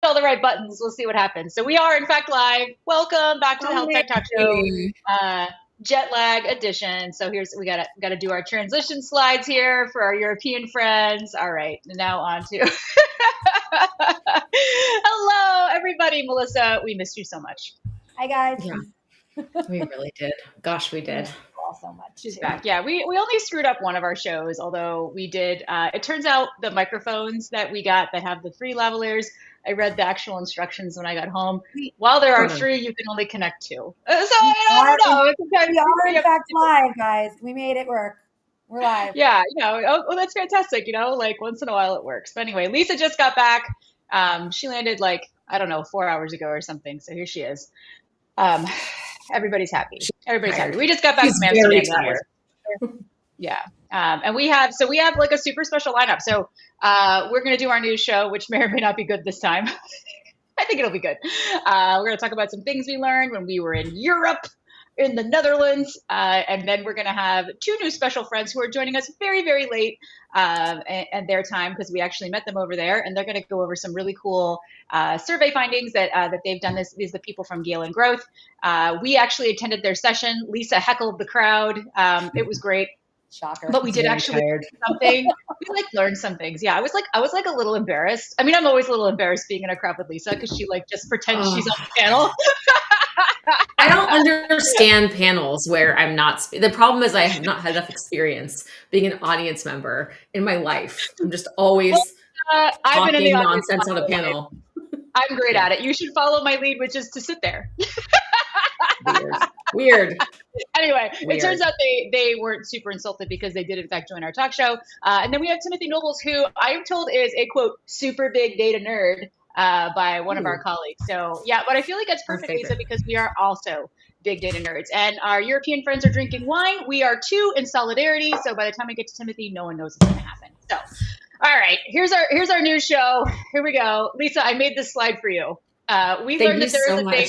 all the right buttons. We'll see what happens. So we are, in fact, live. Welcome back to the Health Tech Talk Show, jet lag edition. So we gotta do our transition slides here for our European friends. All right, now on to. Hello, everybody. Melissa, we missed you so much. Hi, guys. Yeah, we really did. Gosh, we did. So much. She's back. Yeah, we only screwed up one of our shows, although we did. It turns out the microphones that we got that have the free lavaliers, I read the actual instructions when I got home. While there are three, you can only connect two. So I don't know. We are in fact live, guys. We made it work. We're live. Yeah, well, that's fantastic. Like once in a while it works. But anyway, Lisa just got back. She landed 4 hours ago or something. So here she is. Everybody's happy. Everybody's happy. We just got back from Amsterdam. Yeah. And we have like a super special lineup. So we're going to do our news show, which may or may not be good this time. I think it'll be good. We're going to talk about some things we learned when we were in Europe, in the Netherlands. And then we're going to have two new special friends who are joining us very, very late and their time, because we actually met them over there. And they're going to go over some really cool survey findings that they've done. These are the people from Galen Growth. We actually attended their session. Lisa heckled the crowd. It was great. Shocker. But we did actually learn something. We learned some things. Yeah, I was a little embarrassed. I mean, I'm always a little embarrassed being in a crowd with Lisa because she just pretends she's on the panel. I don't understand panels where I'm not. The problem is I have not had enough experience being an audience member in my life. I'm just always talking nonsense on a panel. I'm great at it. You should follow my lead, which is to sit there. Weird. Anyway, it turns out they weren't super insulted because they did in fact join our talk show. And then we have Timothy Nobles, who I am told is a quote super big data nerd by one of our colleagues. So yeah, but I feel like that's perfect, Lisa, because we are also big data nerds. And our European friends are drinking wine. We are too in solidarity. So by the time I get to Timothy, no one knows what's going to happen. So, all right, here's our news show. Here we go. Lisa, I made this slide for you. We learned that there is a thing.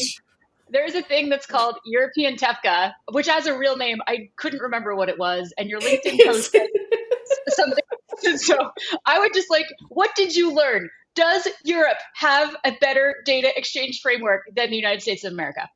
There is a thing that's called European TEFCA, which has a real name. I couldn't remember what it was. And your LinkedIn post something. So I would just what did you learn? Does Europe have a better data exchange framework than the United States of America?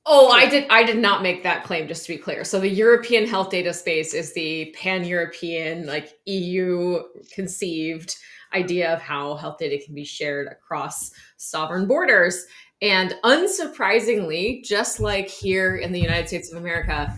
Oh, I did not make that claim, just to be clear. So the European health data space is the pan-European, EU conceived idea of how health data can be shared across sovereign borders. And unsurprisingly, just like here in the United States of America,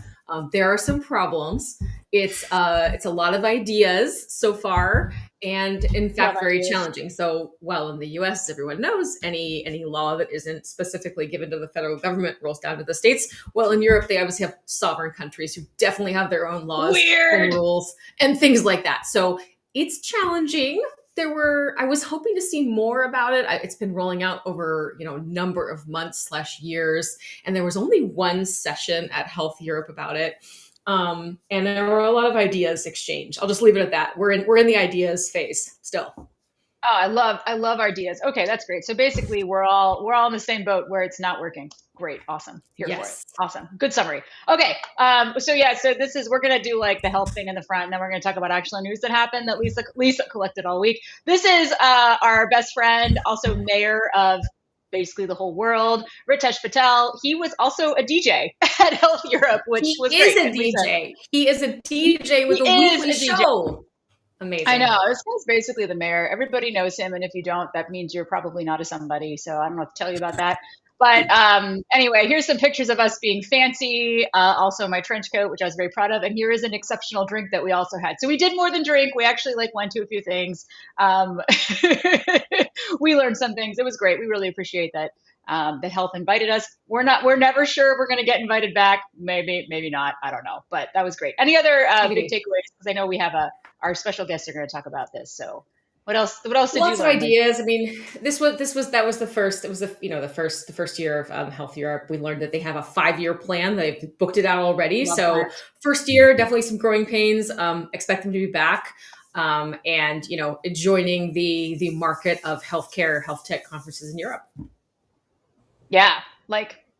there are some problems. It's a lot of ideas so far, and in fact, very challenging. So, in the U.S., as everyone knows, any law that isn't specifically given to the federal government rolls down to the states. Well, in Europe, they obviously have sovereign countries who definitely have their own laws and rules and things like that. So it's challenging. I was hoping to see more about it. It's been rolling out over, a number of months / years. And there was only one session at Health Europe about it. And there were a lot of ideas exchanged. I'll just leave it at that. We're in the ideas phase still. Oh, I love ideas. Okay, that's great. So basically we're all in the same boat where it's not working. Great. Awesome. Here for it. Awesome. Good summary. Okay. So this is, we're going to do the health thing in the front, and then we're going to talk about actual news that happened that Lisa collected all week. This is our best friend, also mayor of basically the whole world, Ritesh Patel. He was also a DJ at Health Europe, which was great. He is a DJ with a weekly show. Amazing. I know. This guy's basically the mayor. Everybody knows him. And if you don't, that means you're probably not a somebody. So I don't know what to tell you about that. But anyway, here's some pictures of us being fancy. Also my trench coat, which I was very proud of. And here is an exceptional drink that we also had. So we did more than drink. We actually went to a few things. We learned some things. It was great. We really appreciate that. That Health invited us. We're never sure we're going to get invited back. Maybe not. I don't know. But that was great. Any other big takeaways? Because I know we have our special guests are going to talk about this. So what else did you learn? Lots of ideas. I mean, that was the first. It was the first year of Health Europe. We learned that they have a 5-year plan. They've booked it out already. So first year, definitely some growing pains. Expect them to be back. And joining the market of healthcare, health tech conferences in Europe. Yeah,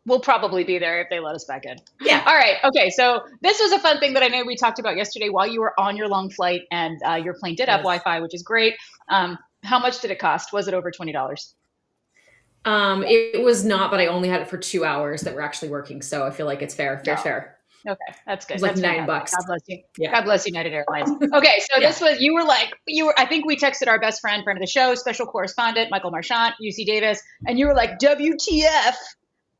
we'll probably be there if they let us back in. Yeah. All right. Okay. So this was a fun thing that I know we talked about yesterday while you were on your long flight, and your plane did have Wi-Fi, which is great. How much did it cost? Was it over $20? It was not, but I only had it for 2 hours that were actually working. So I feel like it's fair. No. Fair. Okay, that's It good. was like That's $9. fantastic. God bless you. Yeah. God bless United Airlines. Okay, so Yeah. this was you were. I think we texted our best friend of the show, special correspondent Michael Marchant, UC Davis, and you were like, "WTF?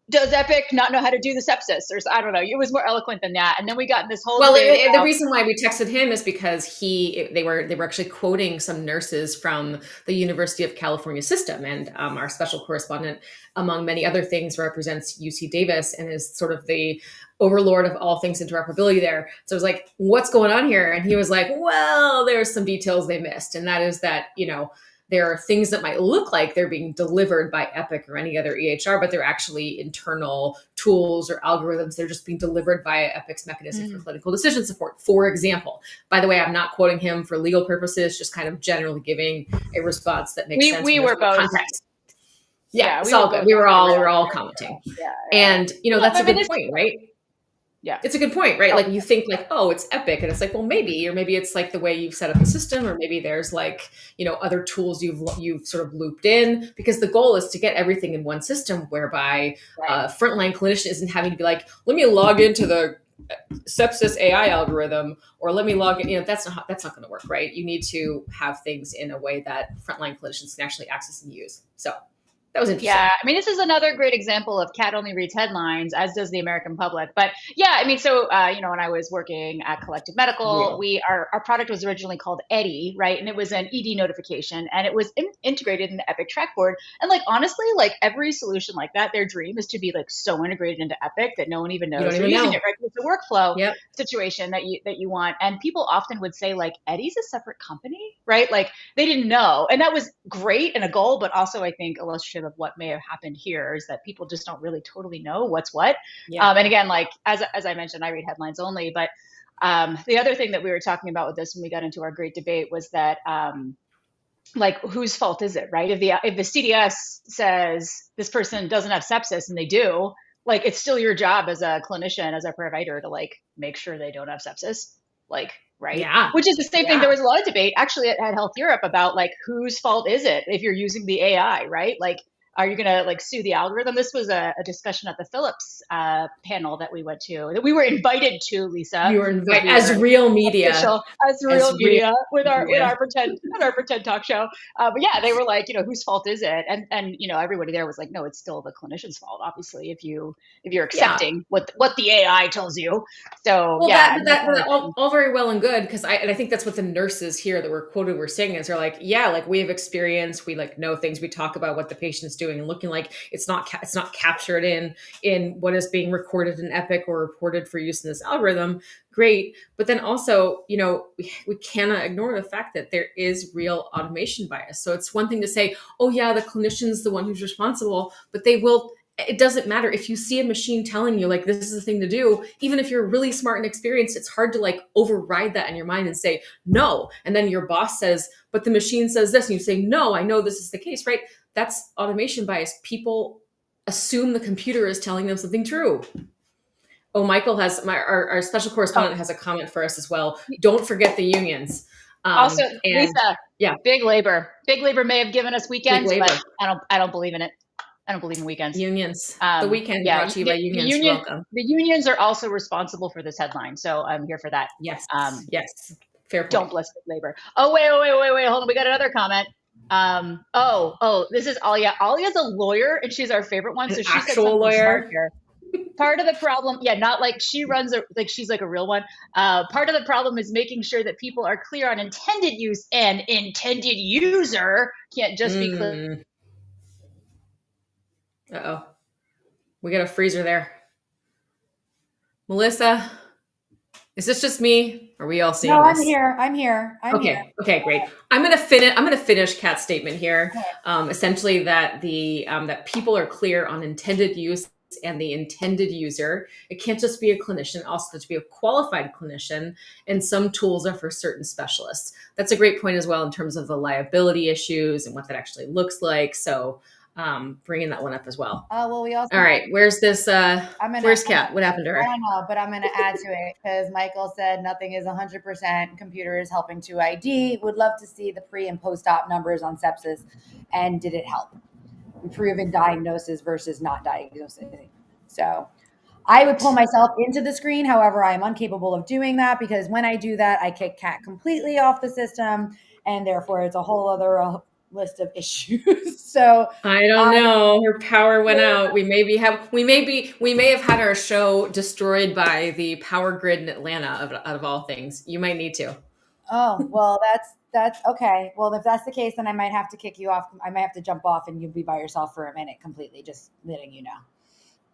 Does Epic not know how to do the sepsis?" Or I don't know. It was more eloquent than that. And then we got in this whole Well, debate the about- reason why we texted him is because they were actually quoting some nurses from the University of California system, and our special correspondent, among many other things, represents UC Davis and is sort of the overlord of all things interoperability there. So I was like, "What's going on here?" And he was like, "Well, there's some details they missed, and that is that there are things that might look like they're being delivered by Epic or any other EHR, but they're actually internal tools or algorithms. They're just being delivered via Epic's mechanism for clinical decision support." For example, by the way, I'm not quoting him for legal purposes, just kind of generally giving a response that makes sense. We were both. Context. Yeah, it's we all were good. both We were all around. commenting. Yeah. And that's I a mean, good point, right? Yeah. It's a good point, right? Like you think like, oh, it's Epic. And it's like, well, maybe, or maybe it's like the way you've set up the system, or maybe there's like, other tools you've sort of looped in, because the goal is to get everything in one system whereby frontline clinician isn't having to be like, let me log into the sepsis AI algorithm, or let me log in. That's not going to work, right? You need to have things in a way that frontline clinicians can actually access and use. So that was interesting. Yeah, I mean, this is another great example of Cat only reads headlines, as does the American public. But yeah, I mean, so when I was working at Collective Medical, our product was originally called Eddie, right? And it was an ED notification, and it was integrated in the Epic Trackboard. And like honestly, like every solution like that, their dream is to be like so integrated into Epic that no one even knows they're using it, right? It's a workflow situation that you want. And people often would say like Eddie's a separate company, right? Like they didn't know, and that was great and a goal, but also I think illustrative of what may have happened here is that people just don't really totally know what's what. And again, like as I mentioned, I read headlines only, but the other thing that we were talking about with this when we got into our great debate was that like whose fault is it, right? If the CDS says this person doesn't have sepsis and they do, like it's still your job as a clinician, as a provider, to like make sure they don't have sepsis, like right? Yeah. Which is the same thing. There was a lot of debate actually at Health Europe about like whose fault is it if you're using the AI, right? Like, are you going to like sue the algorithm? This was a discussion at the Philips panel that we went to, that we were invited to, Lisa. You were invited as real media. As real media with our pretend talk show. But yeah, they were like, whose fault is it? And everybody there was like, no, it's still the clinician's fault, obviously, if you're accepting what the AI tells you. So that all very well and good, because I think that's what the nurses here that were quoted were saying is they're like, yeah, like we have experience, we like know things, we talk about what the patient's doing and looking like. It's not captured in what is being recorded in Epic or reported for use in this algorithm. Great. But then also, we cannot ignore the fact that there is real automation bias. So it's one thing to say, oh yeah, the clinician's the one who's responsible, but it doesn't matter if you see a machine telling you like, this is the thing to do. Even if you're really smart and experienced, it's hard to like override that in your mind and say no. And then your boss says, but the machine says this, and you say, no, I know this is the case, right? That's automation bias. People assume the computer is telling them something true. Oh, Michael our special correspondent has a comment for us as well. Don't forget the unions. Also, Lisa, big labor may have given us weekends, but I don't believe in it. I don't believe in weekends. Unions. The weekend brought to you by unions. Welcome. The unions are also responsible for this headline, so I'm here for that. Yes. Yes. Fair point. Don't bless big labor. Oh, wait. Hold on. We got another comment. This is Alia. Alia's a lawyer, and she's our favorite one. So she's actual lawyer. Part of the problem, not like she runs she's like a real one. Part of the problem is making sure that people are clear on intended use and intended user can't just be clear. Uh-oh. We got a freezer there. Melissa, is this just me? Are we all seeing this? No, I'm here. Okay, great. I'm gonna finish Kat's statement here. Essentially that that people are clear on intended use and the intended user. It can't just be a clinician, also to be a qualified clinician, and some tools are for certain specialists. That's a great point as well in terms of the liability issues and what that actually looks like. So bringing that one up as well. We also. All right, where's this? Where's Kat? What happened to her? I don't know, but I'm going to add to it because Michael said nothing is 100%. Computer is helping to ID. Would love to see the pre and post-op numbers on sepsis, and did it help? proven diagnosis versus not diagnosing. So I would pull myself into the screen. However, I am incapable of doing that because when I do that, I kick Kat completely off the system, and therefore it's a whole other list of issues. So I don't know. Her power went out. We may have had our show destroyed by the power grid in Atlanta out of all things. You might need to. oh well, that's okay. Well, if that's the case, then I might have to kick you off. I might have to jump off, and you'll be by yourself for a minute completely. Just letting you know.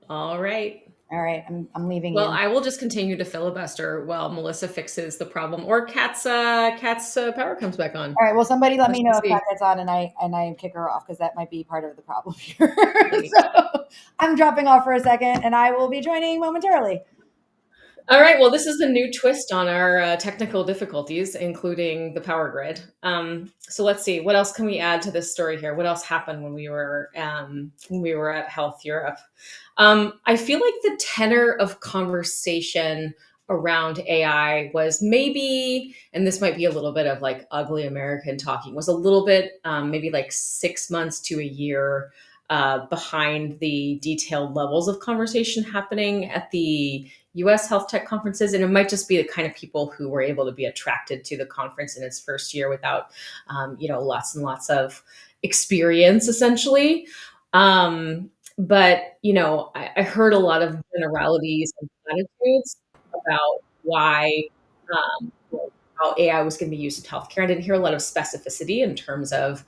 All right. All right, I'm leaving. Well, you. I will just continue to filibuster while Melissa fixes the problem, or Kat's power comes back on. All right. Well, somebody let me know if see. Kat gets on and I kick her off because that might be part of the problem here. So I'm dropping off for a second, and I will be joining momentarily. All right. Well, this is a new twist on our technical difficulties, including the power grid. So let's see. What else can we add to this story here? What else happened when we were at Health Europe? I feel like the tenor of conversation around AI was maybe, and this might be a little bit of like ugly American talking, was a little bit maybe like 6 months to a year behind the detailed levels of conversation happening at the US health tech conferences. And it might just be the kind of people who were able to be attracted to the conference in its first year without, lots and lots of experience, essentially. But, I heard a lot of generalities and platitudes about why, how AI was going to be used in healthcare. I didn't hear a lot of specificity in terms of,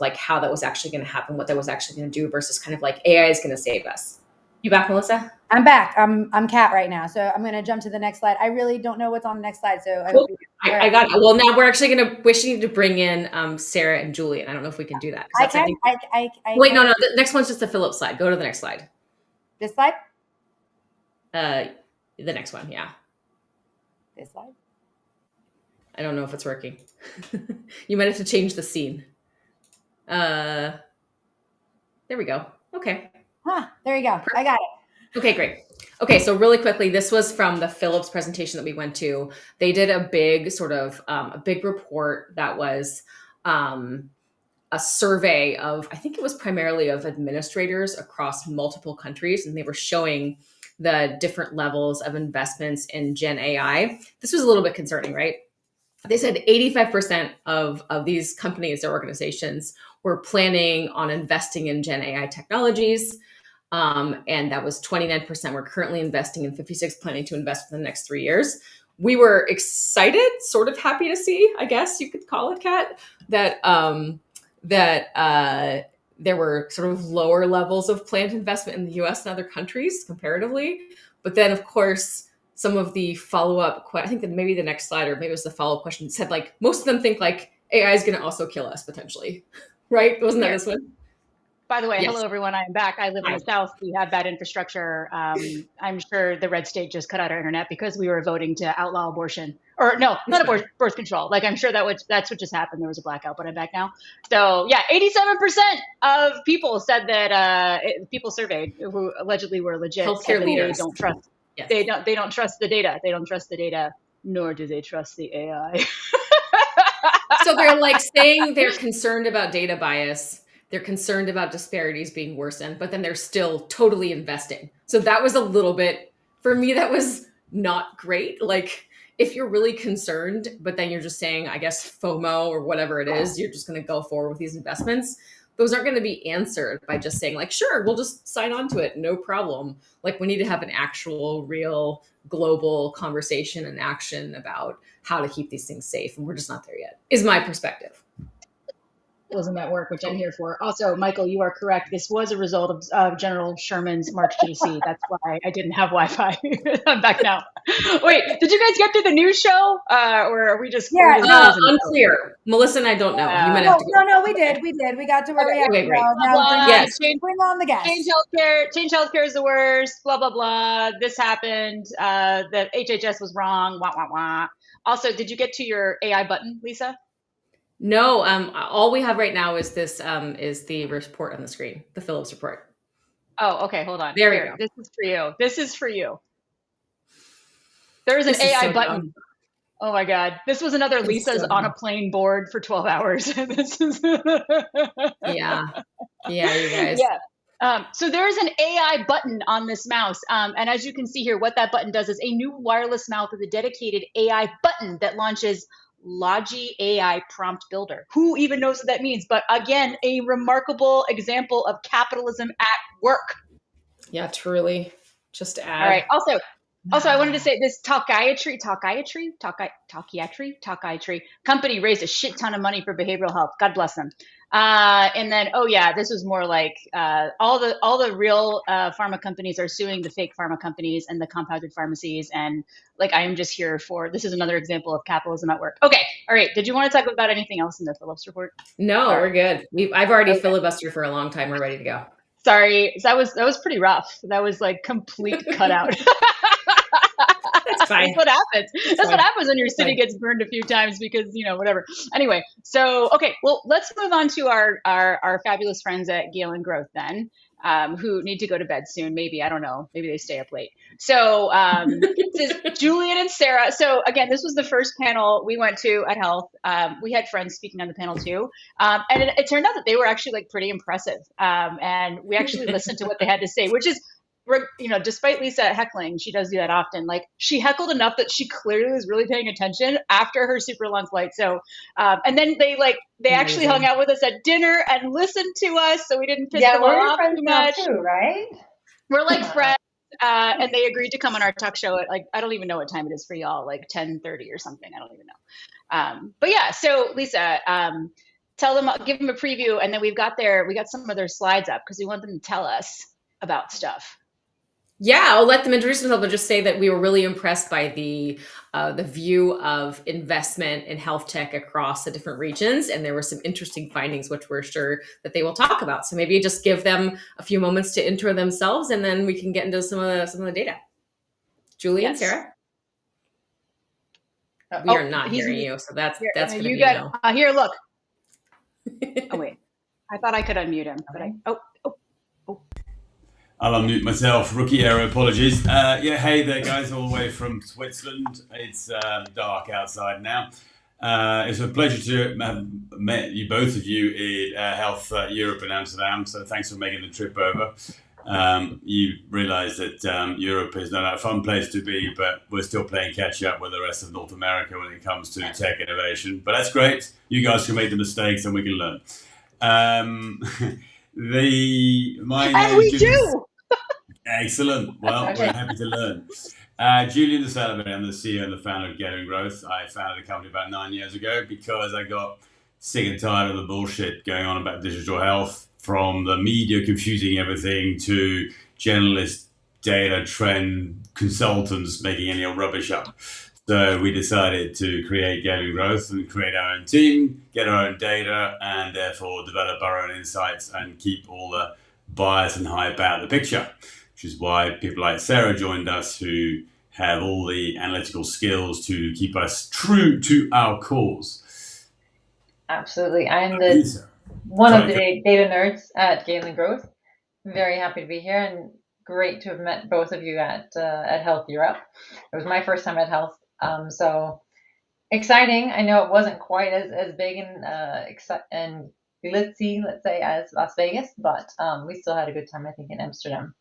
like how that was actually going to happen, what that was actually going to do versus kind of like AI is going to save us. You back, Melissa? I'm back. I'm Kat right now, so I'm going to jump to the next slide. I really don't know what's on the next slide, so I hope I got it. Well, now we're actually going to wish you to bring in Sarah and Julian. I don't know if we can do that. I can. Wait, no. The next one's just the Philip slide. Go to the next slide. This slide? The next one, yeah. This slide? I don't know if it's working. You might have to change the scene. There we go. Okay. There you go. I got it. Okay, great. Okay, so really quickly, this was from the Philips presentation that we went to. They did a big sort of a big report that was a survey of, I think it was primarily of administrators across multiple countries, and they were showing the different levels of investments in Gen AI. This was a little bit concerning, right? They said 85% of these companies or organizations were planning on investing in Gen AI technologies. And that was 29% were currently investing and 56 planning to invest in the next 3 years. We were excited, sort of happy to see, I guess you could call it, Kat, that there were sort of lower levels of planned investment in the US and other countries comparatively. But then, of course, some of the follow-up, I think that maybe the next slide, or maybe it was the follow-up question, said like, most of them think like AI is going to also kill us potentially, right? Wasn't that this one? By the way, Yes. Hello, everyone. I am back. I live in the South. We have bad infrastructure. I'm sure the red state just cut out our internet because we were voting to outlaw abortion. Or no, not abortion, birth control. Like, I'm sure that's what just happened. There was a blackout, but I'm back now. So yeah, 87% of people said that people surveyed who allegedly were legit Healthcare leaders they don't trust. Yes. They don't trust the data. They don't trust the data, nor do they trust the AI. So they're like saying they're concerned about data bias. They're concerned about disparities being worsened, but then they're still totally investing. So that was a little bit, for me, that was not great. Like, if you're really concerned, but then you're just saying, I guess, FOMO or whatever it is, you're just going to go forward with these investments. Those aren't going to be answered by just saying like, sure, we'll just sign on to it. No problem. Like, we need to have an actual, real global conversation and action about how to keep these things safe. And we're just not there yet, is my perspective. Wasn't that work, which I'm here for. Also, Michael, you are correct. This was a result of General Sherman's March to DC. That's why I didn't have Wi-Fi. I'm back now. Wait, did you guys get through the news show, or are we just? Unclear. Melissa and I don't know. You might have to go. No, we did. We got to where we have to go. Now, yes. Bring on the guest. Change healthcare is the worst. Blah blah blah. This happened. The HHS was wrong. Wah wah wah. Also, did you get to your AI button, Lisa? No, all we have right now is this is the report on the screen, the Philips report. Oh, okay, hold on. There we go. This is for you. This is for you. There is an AI button. Oh my God. This was another It's Lisa's so on a plane board for 12 hours. This is yeah. Yeah, you guys. yeah. So there is an AI button on this mouse. And as you can see here, what that button does is a new wireless mouse with a dedicated AI button that launches Logi AI Prompt Builder. Who even knows what that means? But again, a remarkable example of capitalism at work. Yeah, truly. Just to All right. add. Also, I wanted to say this Talkiatry company raised a shit ton of money for behavioral health. God bless them. And then, oh yeah, this was more like all the real pharma companies are suing the fake pharma companies and the compounded pharmacies. And like, I am just here for, this is another example of capitalism at work. Okay. All right. Did you want to talk about anything else in the Phillips report? No, All we're right. good. I've already Okay. filibustered for a long time. We're ready to go. Sorry. That was pretty rough. That was like complete cutout. That's fine. That's what happens. That's what happens when your city fine. gets burned a few times because, whatever. Anyway, so, okay, well, let's move on to our fabulous friends at Gale and Growth then, who need to go to bed soon. Maybe, I don't know. Maybe they stay up late. So this is Julian and Sarah. So again, this was the first panel we went to at Health. We had friends speaking on the panel too. And it turned out that they were actually like pretty impressive. And we actually listened to what they had to say, which is, despite Lisa heckling, she does do that often. Like she heckled enough that she clearly was really paying attention after her super long flight. So, and then they actually hung out with us at dinner and listened to us, so we didn't piss them we're off friends too now much. too, right? We're like friends, and they agreed to come on our talk show at I don't even know what time it is for y'all, like 10:30 or something. I don't even know. But yeah, so Lisa, tell them, give them a preview, and then we got some of their slides up because we want them to tell us about stuff. Yeah, I'll let them introduce themselves, but just say that we were really impressed by the view of investment in health tech across the different regions, and there were some interesting findings, which we're sure that they will talk about. So maybe just give them a few moments to intro themselves, and then we can get into some of the data. Julie and Sarah, we are not hearing you, so that's going to be no. Here, look. Oh wait, I thought I could unmute him, but I'll unmute myself. Rookie error, apologies. Hey there, guys, all the way from Switzerland. It's dark outside now. It's a pleasure to have met you, both of you, in Health Europe in Amsterdam. So thanks for making the trip over. You realise that Europe is not a fun place to be, but we're still playing catch up with the rest of North America when it comes to tech innovation. But that's great. You guys can make the mistakes and we can learn. we do. Excellent. Well, we're happy to learn. Julian de Salabert, I'm the CEO and the founder of Gale and Growth. I founded the company about 9 years ago because I got sick and tired of the bullshit going on about digital health, from the media confusing everything to journalist data trend consultants making any old rubbish up. So we decided to create Gale and Growth and create our own team, get our own data, and therefore develop our own insights and keep all the bias and hype out of the picture, which is why people like Sarah joined us, who have all the analytical skills to keep us true to our cause. Absolutely. I'm one of the data nerds at Gale and Growth. Very happy to be here and great to have met both of you at Health Europe. It was my first time at Health. So exciting. I know it wasn't quite as big and glitzy, let's say, as Las Vegas, but we still had a good time, I think, in Amsterdam.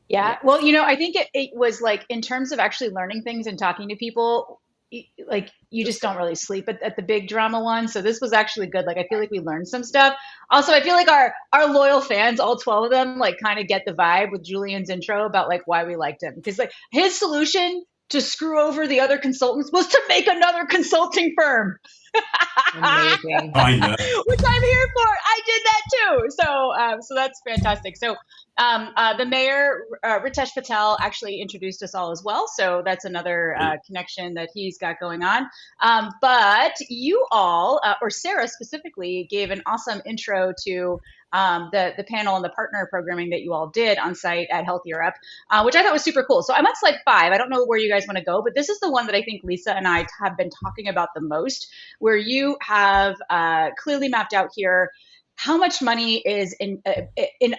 Yeah. Well, I think it was like, in terms of actually learning things and talking to people, like you just don't really sleep at the big drama one. So this was actually good. Like, I feel like we learned some stuff. Also, I feel like our loyal fans, all 12 of them, like kind of get the vibe with Julian's intro about like why we liked him. Because like his solution to screw over the other consultants was to make another consulting firm. Amazing. Which I'm here for. I did that too. So that's fantastic. So the mayor, Ritesh Patel, actually introduced us all as well. So that's another connection that he's got going on. But you all, or Sarah specifically, gave an awesome intro to the panel and the partner programming that you all did on site at Health Europe, which I thought was super cool. So I'm on slide 5. I don't know where you guys want to go, but this is the one that I think Lisa and I have been talking about the most, where you have clearly mapped out here how much money is in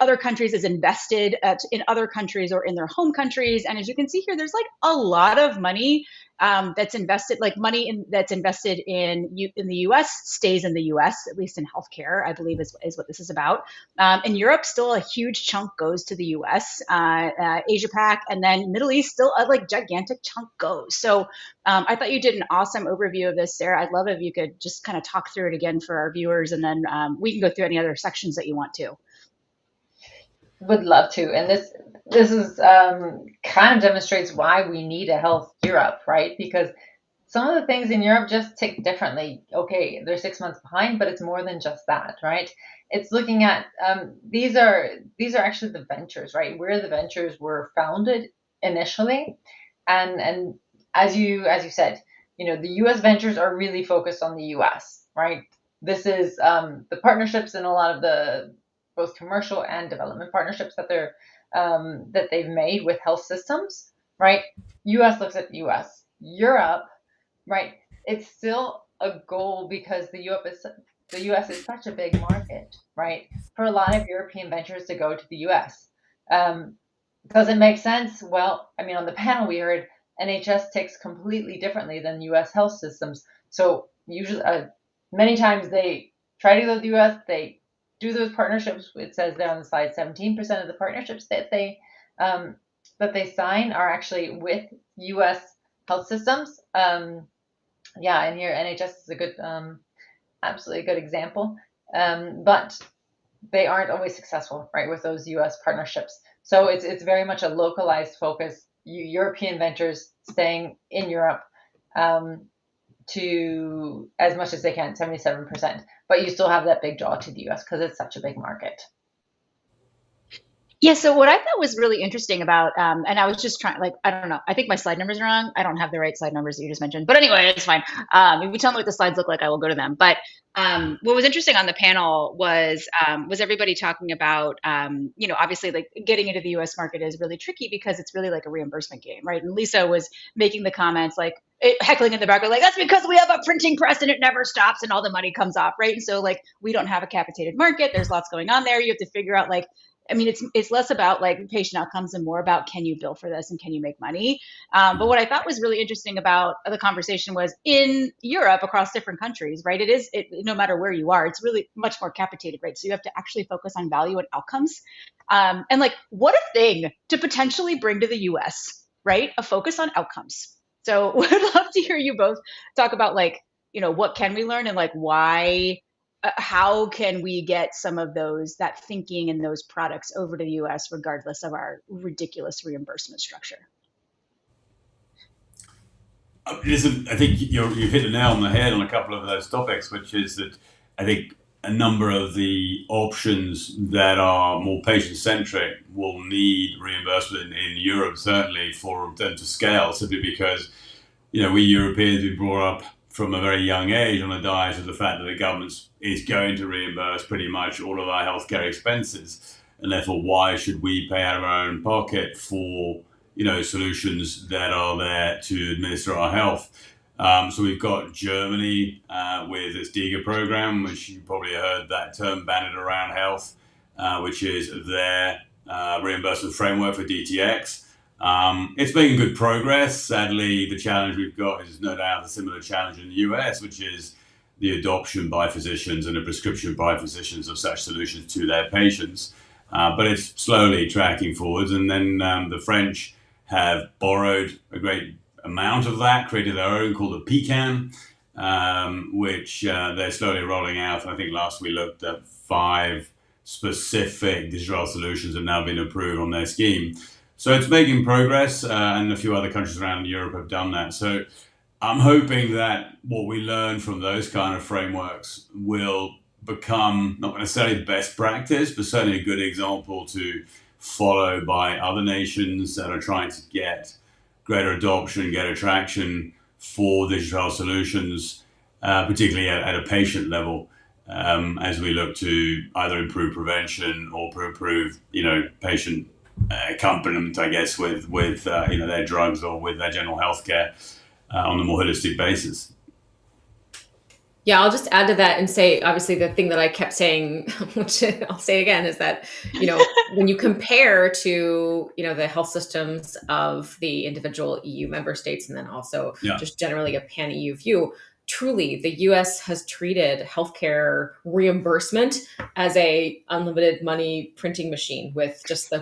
other countries is invested in other countries or in their home countries. And as you can see here, there's like a lot of money that's invested, like money that's invested in the U.S. stays in the U.S., at least in healthcare, I believe is what this is about. In Europe, still a huge chunk goes to the U.S., Asia Pac, and then Middle East, still a like gigantic chunk goes. So I thought you did an awesome overview of this, Sarah. I'd love if you could just kind of talk through it again for our viewers, and then we can go through any other sections that you want to. Would love to. And this is kind of demonstrates why we need a Health Europe, right? Because some of the things in Europe just tick differently. Okay, they're 6 months behind, but it's more than just that, right? It's looking at these are actually the ventures, right? Where the ventures were founded initially, and as you said, the U.S. ventures are really focused on the U.S., right? This is the partnerships and a lot of the both commercial and development partnerships that they've made with health systems, right? U.S. looks at U.S. Europe, right? It's still a goal because the U.S. is such a big market, right? For a lot of European ventures to go to the U.S. Does it make sense? Well, I mean, on the panel we heard NHS ticks completely differently than U.S. health systems. So usually, many times they try to go to the U.S. They do those partnerships. It says there on the slide, 17% of the partnerships that they sign are actually with U.S. health systems. And here NHS is a good, absolutely a good example. But they aren't always successful, right, with those U.S. partnerships. So it's very much a localized focus. European ventures staying in Europe to as much as they can, 77%. But you still have that big draw to the U.S. because it's such a big market. Yeah, so what I thought was really interesting about, and I was just trying, like, I don't know, I think my slide numbers are wrong. I don't have the right slide numbers that you just mentioned. But anyway, it's fine. If you tell me what the slides look like, I will go to them. But what was interesting on the panel was everybody talking about, obviously, like, getting into the U.S. market is really tricky because it's really like a reimbursement game, right? And Lisa was making the comments, like, heckling in the background, like, that's because we have a printing press and it never stops and all the money comes off, right? And so, like, we don't have a capitated market. There's lots going on there. You have to figure out, like, I mean, it's less about like patient outcomes and more about can you bill for this and can you make money? But what I thought was really interesting about the conversation was in Europe across different countries, right? No matter where you are, it's really much more capitated, right? So you have to actually focus on value and outcomes. And like, what a thing to potentially bring to the US, right? A focus on outcomes. So would love to hear you both talk about like, what can we learn and like why, how can we get some of that thinking and those products over to the US regardless of our ridiculous reimbursement structure? Listen, I think you've hit the nail on the head on a couple of those topics, which is that I think a number of the options that are more patient-centric will need reimbursement in Europe, certainly for them to scale, simply because, we Europeans, we brought up from a very young age on a diet of the fact that the government is going to reimburse pretty much all of our healthcare expenses. And therefore, why should we pay out of our own pocket for, solutions that are there to administer our health? So we've got Germany with its DiGA program, which you probably heard that term bandied around health, which is their reimbursement framework for DTX. It's making good progress. Sadly, the challenge we've got is no doubt a similar challenge in the US, which is the adoption by physicians and the prescription by physicians of such solutions to their patients. But it's slowly tracking forwards. And then the French have borrowed a great amount of that, created their own called the PCAN, which they're slowly rolling out. I think last we looked at 5 specific digital solutions have now been approved on their scheme. So it's making progress, and a few other countries around Europe have done that. So I'm hoping that what we learn from those kind of frameworks will become not necessarily best practice, but certainly a good example to follow by other nations that are trying to get greater adoption, get attraction for digital solutions, particularly at a patient level, as we look to either improve prevention or improve, patient accompaniment, I guess, with their drugs or with their general healthcare on a more holistic basis. Yeah, I'll just add to that and say, obviously, the thing that I kept saying, which I'll say again, is that, when you compare to, the health systems of the individual EU member states, and then also Yeah. just generally a pan EU view, truly the US has treated healthcare reimbursement as a unlimited money printing machine with just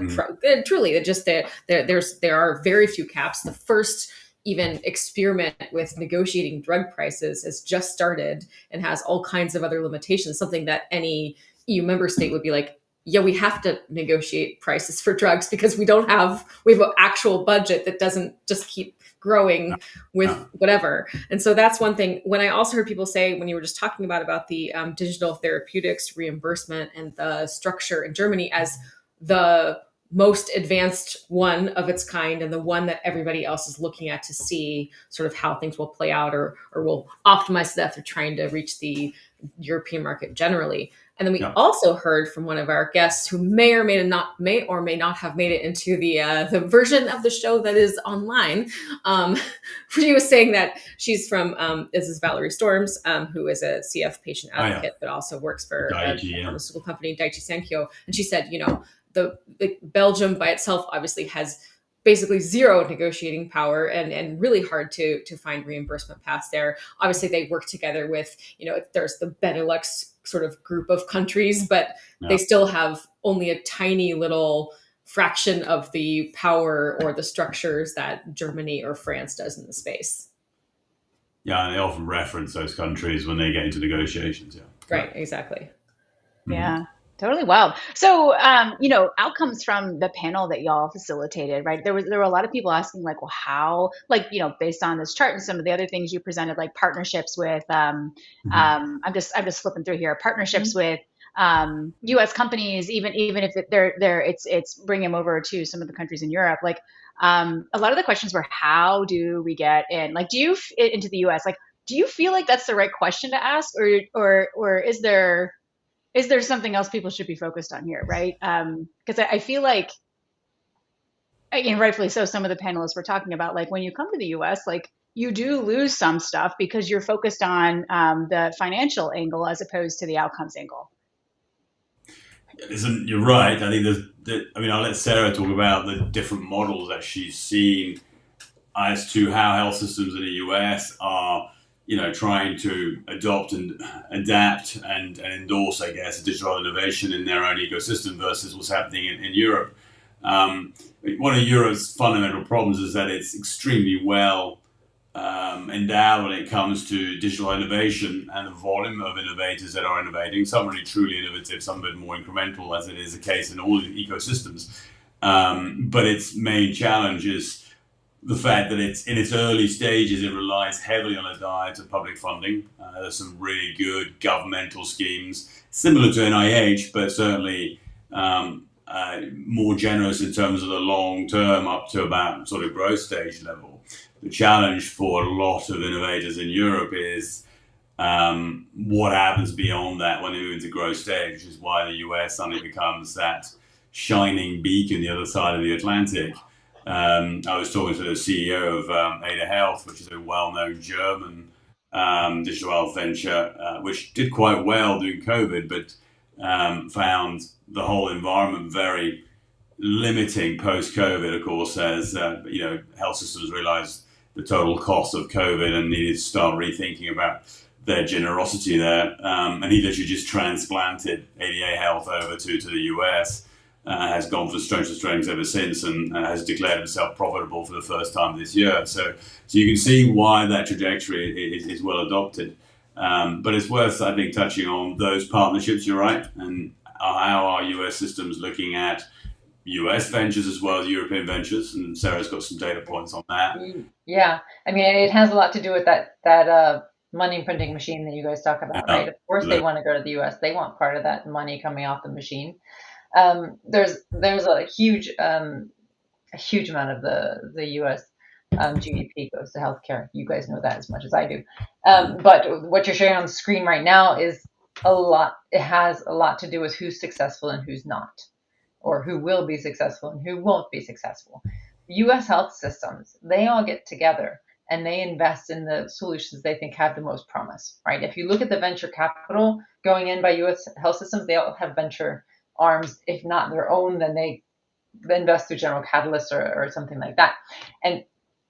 truly just there are very few caps. The first even experiment with negotiating drug prices has just started and has all kinds of other limitations, something that any EU member state would be like, yeah, we have to negotiate prices for drugs because we have an actual budget that doesn't just keep growing with whatever. And so that's one thing. When I also heard people say, when you were just talking about the digital therapeutics reimbursement and the structure in Germany as the most advanced one of its kind and the one that everybody else is looking at to see sort of how things will play out or will optimize to death or trying to reach the European market generally. And then we also heard from one of our guests who may or may not have made it into the version of the show that is online. She was saying that she's from this is Valerie Storms, who is a CF patient advocate, but also works for a pharmaceutical company, Daiichi Sankyo. And she said, the Belgium by itself obviously has basically zero negotiating power and really hard to find reimbursement paths there. Obviously, they work together with, there's the Benelux sort of group of countries, but they still have only a tiny little fraction of the power or the structures that Germany or France does in the space. Yeah, and they often reference those countries when they get into negotiations. Yeah. Right, exactly. Yeah. Totally wild. So, outcomes from the panel that y'all facilitated, right? There were a lot of people asking, like, well, how, like, based on this chart and some of the other things you presented, like partnerships with, I'm just flipping through here, partnerships with U.S. companies, even if it's bringing them over to some of the countries in Europe. Like, a lot of the questions were, how do we get in? Like, into the U.S.? Like, do you feel like that's the right question to ask, or is there something else people should be focused on here, right? Because I feel like, again, rightfully so, some of the panelists were talking about, like, when you come to the U.S., like, you do lose some stuff because you're focused on the financial angle as opposed to the outcomes angle. Listen, you're right. I think I'll let Sarah talk about the different models that she's seen as to how health systems in the US are trying to adopt and adapt and endorse, I guess, digital innovation in their own ecosystem versus what's happening in Europe. One of Europe's fundamental problems is that it's extremely well endowed when it comes to digital innovation and the volume of innovators that are innovating. Some really truly innovative, some a bit more incremental, as it is the case in all ecosystems. But its main challenge is the fact that it's in its early stages. It relies heavily on a diet of public funding. There's some really good governmental schemes, similar to NIH, but certainly more generous in terms of the long term, up to about sort of growth stage level. The challenge for a lot of innovators in Europe is what happens beyond that when they move into growth stage, which is why the US suddenly becomes that shining beacon the other side of the Atlantic. I was talking to the CEO of Ada Health, which is a well-known German digital health venture, which did quite well during COVID, but found the whole environment very limiting post-COVID, of course, as health systems realized the total cost of COVID and needed to start rethinking about their generosity there. And he literally just transplanted ADA Health over to the US. Has gone from strength to strength ever since, and has declared himself profitable for the first time this year. So you can see why that trajectory is well adopted. But it's worth, I think, touching on those partnerships. You're right, and how are US systems looking at US ventures as well as European ventures? And Sarah's got some data points on that. Yeah, I mean, it has a lot to do with that money printing machine that you guys talk about, right? Of course, they want to go to the US. They want part of that money coming off the machine. There's a huge amount of the U.S. GDP goes to healthcare. You guys know that as much as I do. But what you're showing on the screen right now is a lot. It has a lot to do with who's successful and who's not, or who will be successful and who won't be successful. U.S. health systems, they all get together and they invest in the solutions they think have the most promise, right? If you look at the venture capital going in by U.S. health systems, they all have venture arms. If not their own, then they invest through General Catalyst or something like that. And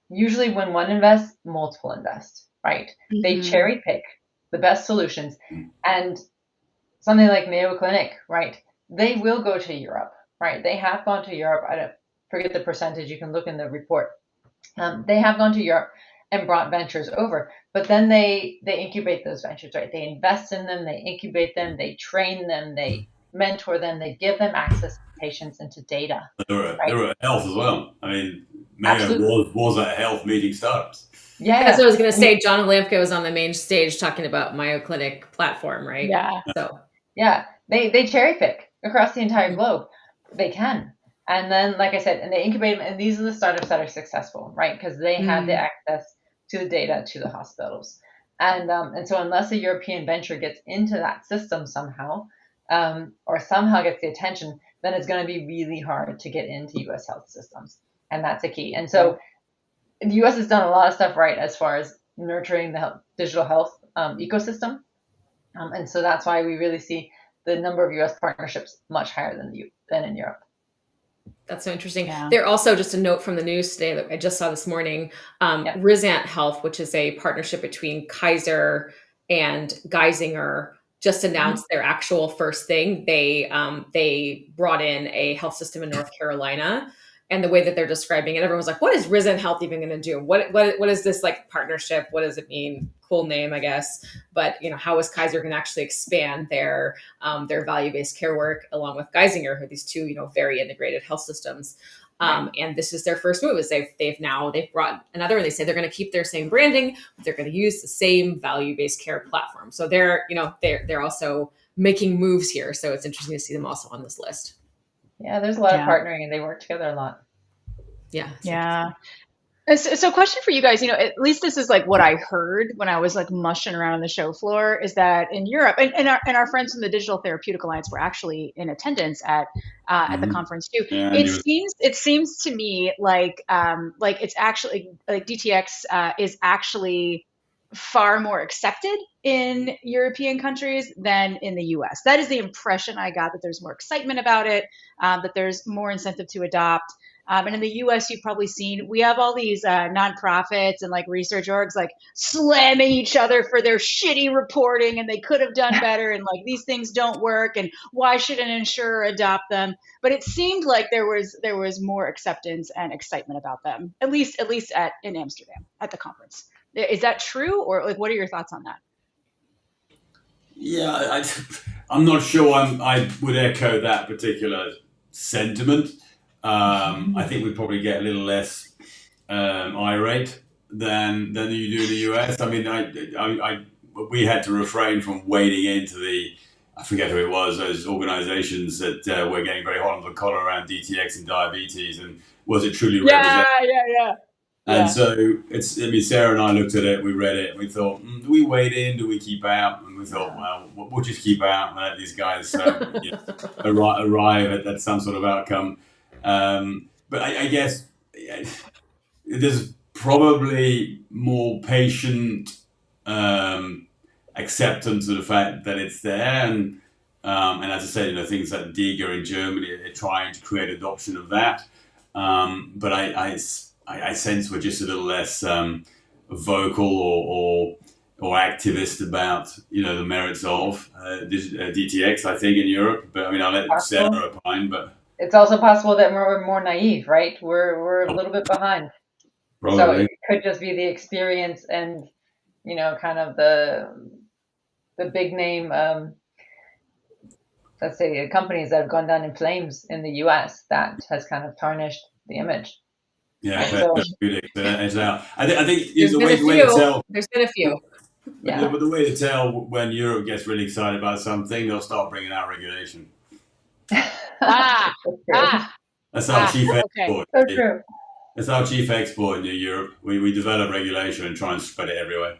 usually when one invests, multiple invest, right? Mm-hmm. They cherry pick the best solutions. And something like Mayo Clinic, right? They will go to Europe, right? They have gone to Europe. I don't forget the percentage. You can look in the report. They have gone to Europe and brought ventures over, but then they incubate those ventures, right? They invest in them, they incubate them, they train them, they mentor them, they give them access to patients and to data. They were at health as well. I mean, Mayo Absolutely. was at health meeting startups. Yeah. That's what I was going to say. John Lampko was on the main stage talking about Mayo Clinic platform, right? Yeah. So yeah, they cherry pick across the entire globe. They can. And then, like I said, and they incubate them, and these are the startups that are successful, right? Because they have the access to the data to the hospitals. And so unless a European venture gets into that system somehow, or somehow gets the attention, then it's going to be really hard to get into U.S. health systems. And that's a key. And so the U.S. has done a lot of stuff right as far as nurturing the digital health ecosystem. And so that's why we really see the number of U.S. partnerships much higher than in Europe. That's so interesting. Yeah. There also, just a note from the news today that I just saw this morning, Risant Health, which is a partnership between Kaiser and Geisinger, just announced their actual first thing. They brought in a health system in North Carolina, and the way that they're describing it, everyone's like, what is Risant Health even going to do? What is this like partnership? What does it mean? Cool name, I guess. But how is Kaiser going to actually expand their value-based care work along with Geisinger, who are these two, very integrated health systems. And this is their first move. Is they've brought another, and they say they're going to keep their same branding, but they're going to use the same value-based care platform. So they're also making moves here. So it's interesting to see them also on this list. Yeah, there's a lot of partnering, and they work together a lot. Yeah. Yeah. So question for you guys, at least this is like what I heard when I was like mushing around on the show floor, is that in Europe, and our friends from the Digital Therapeutic Alliance were actually in attendance at the conference too. Yeah, it seems to me like it's actually like DTX is actually far more accepted in European countries than in the US. That is the impression I got, that there's more excitement about it, that there's more incentive to adopt. And in the US, you've probably seen, we have all these nonprofits and like research orgs like slamming each other for their shitty reporting, and they could have done better, and like these things don't work, and why should an insurer adopt them? But it seemed like there was more acceptance and excitement about them, at least in Amsterdam at the conference. Is that true, or like what are your thoughts on that? Yeah, I'm not sure I would echo that particular sentiment. I think we probably get a little less irate than you do in the US. I mean, we had to refrain from wading into I forget who it was, those organizations that were getting very hot on the collar around DTX and diabetes, and was it truly representative? Yeah. And so Sarah and I looked at it, we read it, and we thought, do we wade in, do we keep out? And we thought, well, we'll just keep out and let these guys arrive at some sort of outcome. But I guess there's probably more patient acceptance of the fact that it's there, and as I said, things like DiGA in Germany are trying to create adoption of that. But I sense we're just a little less vocal or activist about the merits of DTX. I think in Europe, but I mean I'll let Sarah opine. But it's also possible that we're more naive, right? We're a little bit behind. Probably. So it could just be the experience and kind of the big name, let's say, companies that have gone down in flames in the US that has kind of tarnished the image. Yeah, Right, it's out. I think the way to tell. There's been a few. Yeah. But the way to tell when Europe gets really excited about something, they'll start bringing out regulation. That's our chief export. So true. That's our chief export in Europe. We develop regulation and try and spread it everywhere.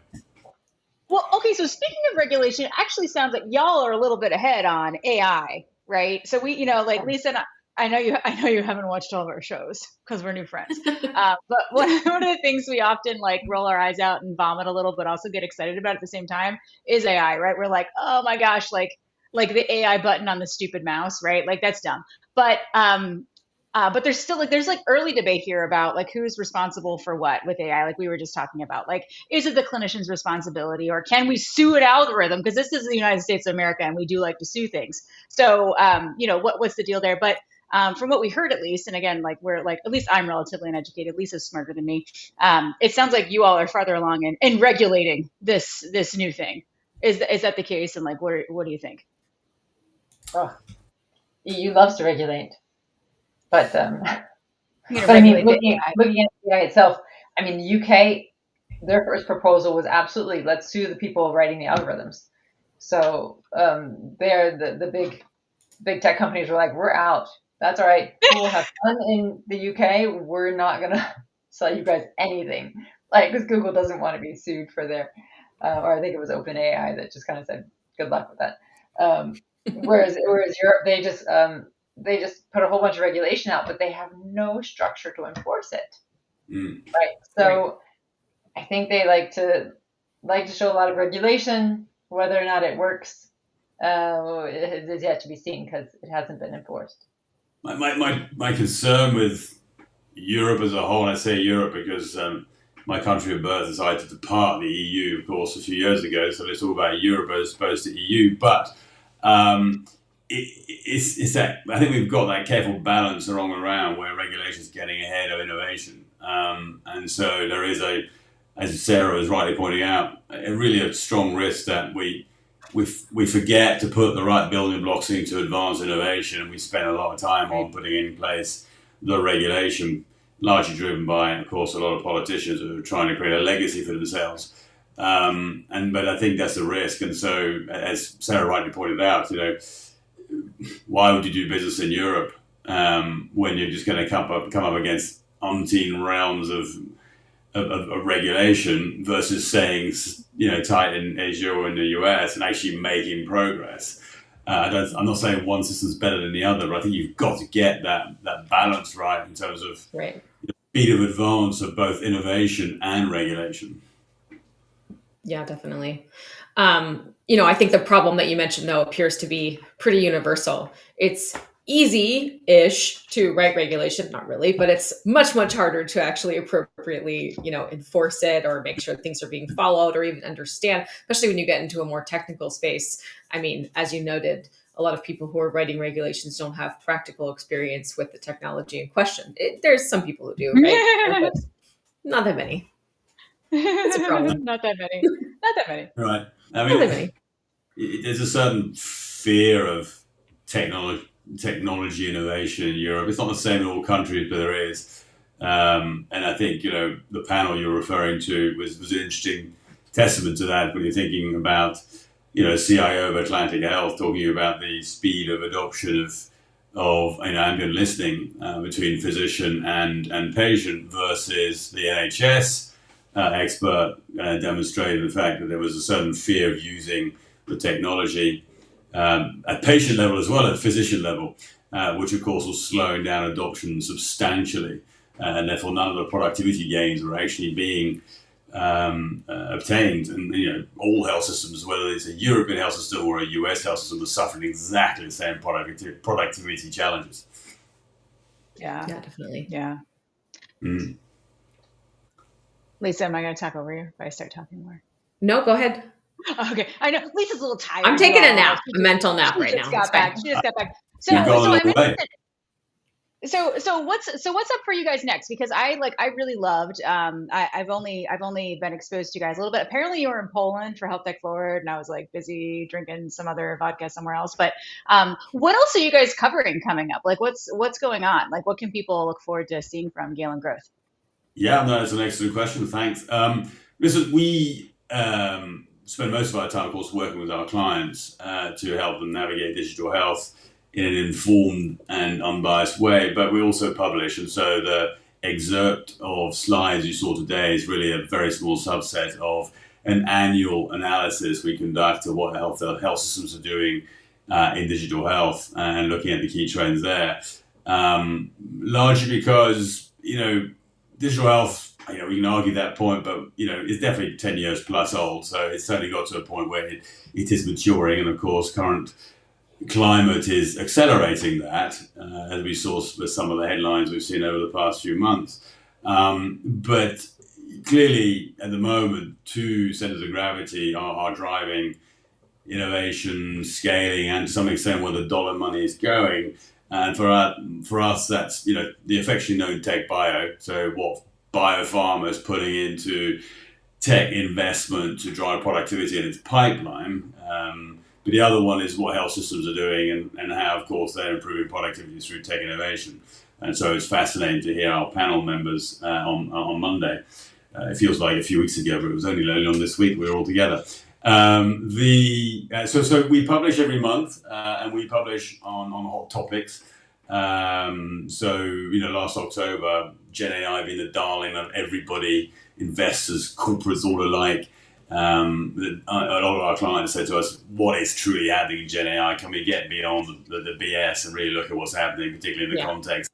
Well, okay, so speaking of regulation, it actually sounds like y'all are a little bit ahead on AI, right? So we, like Lisa and I, I know you haven't watched all of our shows because we're new friends. But one of the things we often like roll our eyes out and vomit a little, but also get excited about at the same time is AI, right? We're like, oh my gosh, like the AI button on the stupid mouse, right? Like that's dumb. But there's still there's early debate here about like who's responsible for what with AI, like we were just talking about. Like, is it the clinician's responsibility, or can we sue an algorithm? Because this is the United States of America, and we do like to sue things. So, what's the deal there? But from what we heard, at least, and again, like we're like, at least I'm relatively uneducated. Lisa's smarter than me. It sounds like you all are farther along in regulating this new thing. Is that the case? And like, what do you think? Oh, EU loves to regulate. But I mean, looking at the AI itself, I mean, the UK, their first proposal was absolutely let's sue the people writing the algorithms. So they're the big tech companies were like, we're out. That's all right. We'll have fun in the UK. We're not gonna sell you guys anything, like because Google doesn't want to be sued for their, or I think it was OpenAI that just kind of said good luck with that. Whereas Europe, they just put a whole bunch of regulation out, but they have no structure to enforce it. Right. So I think they like to show a lot of regulation. Whether or not it works it is yet to be seen because it hasn't been enforced. My concern with Europe as a whole, and I say Europe because my country of birth decided to depart the EU, of course, a few years ago. So it's all about Europe as opposed to EU. But it's that I think we've got that careful balance along around where regulation is getting ahead of innovation, and so there is as Sarah was rightly pointing out, a strong risk that we forget to put the right building blocks into advanced innovation, and we spend a lot of time on putting in place the regulation, largely driven by, of course, a lot of politicians who are trying to create a legacy for themselves. But I think that's a risk, and so as Sarah rightly pointed out, why would you do business in Europe when you're just going to come up against umpteen realms of regulation versus saying, tight in Asia or in the US and actually making progress? I'm not saying one system's better than the other, but I think you've got to get that balance right in terms of speed of advance of both innovation and regulation. Yeah, definitely. I think the problem that you mentioned, though, appears to be pretty universal. It's easy-ish to write regulation, not really, but it's much, much harder to actually appropriately, enforce it or make sure things are being followed or even understand, especially when you get into a more technical space. I mean, as you noted, a lot of people who are writing regulations don't have practical experience with the technology in question. There's some people who do, right? But not that many. It's a problem. Not that many. Right. I mean, there's a certain fear of technology innovation in Europe. It's not the same in all countries, but there is. And I think, the panel you're referring to was an interesting testament to that when you're thinking about, CIO of Atlantic Health talking about the speed of adoption of ambient listening between physician and patient versus the NHS expert demonstrated the fact that there was a certain fear of using the technology at patient level as well as physician level, which of course was slowing down adoption substantially, and therefore none of the productivity gains were actually being obtained. And all health systems, whether it's a European health system or a US health system, are suffering exactly the same productivity challenges. Yeah, definitely. Yeah. Lisa, am I going to talk over you if I start talking more? No, go ahead. Okay, I know Lisa's a little tired. I'm taking a nap, a mental nap right now. She just got back. So what's up for you guys next? Because I really loved. I've only been exposed to you guys a little bit. Apparently, you were in Poland for Health Tech Forward, and I was busy drinking some other vodka somewhere else. But what else are you guys covering coming up? What's going on? What can people look forward to seeing from Galen Growth? Yeah, no, that's an excellent question. Thanks. Listen, we spend most of our time, of course, working with our clients to help them navigate digital health in an informed and unbiased way, but we also publish. And so the excerpt of slides you saw today is really a very small subset of an annual analysis we conduct of what health systems are doing in digital health and looking at the key trends there. largely because, digital health, we can argue that point, but, it's definitely 10 years plus old. So it's certainly got to a point where it is maturing. And of course, current climate is accelerating that, as we saw with some of the headlines we've seen over the past few months. But clearly, at the moment, two centers of gravity are driving innovation, scaling, and to some extent where the dollar money is going. And for us, that's the affectionately known tech bio. So what biopharma is putting into tech investment to drive productivity in its pipeline. But the other one is what health systems are doing and how, of course, they're improving productivity through tech innovation. And so it's fascinating to hear our panel members on Monday. It feels like a few weeks ago, but it was only early on this week we were all together. So we publish every month, and we publish on hot topics. Last October, Gen AI being the darling of everybody, investors, corporates, all alike. A lot of our clients said to us, what is truly happening in Gen AI? Can we get beyond the BS and really look at what's happening, particularly in the context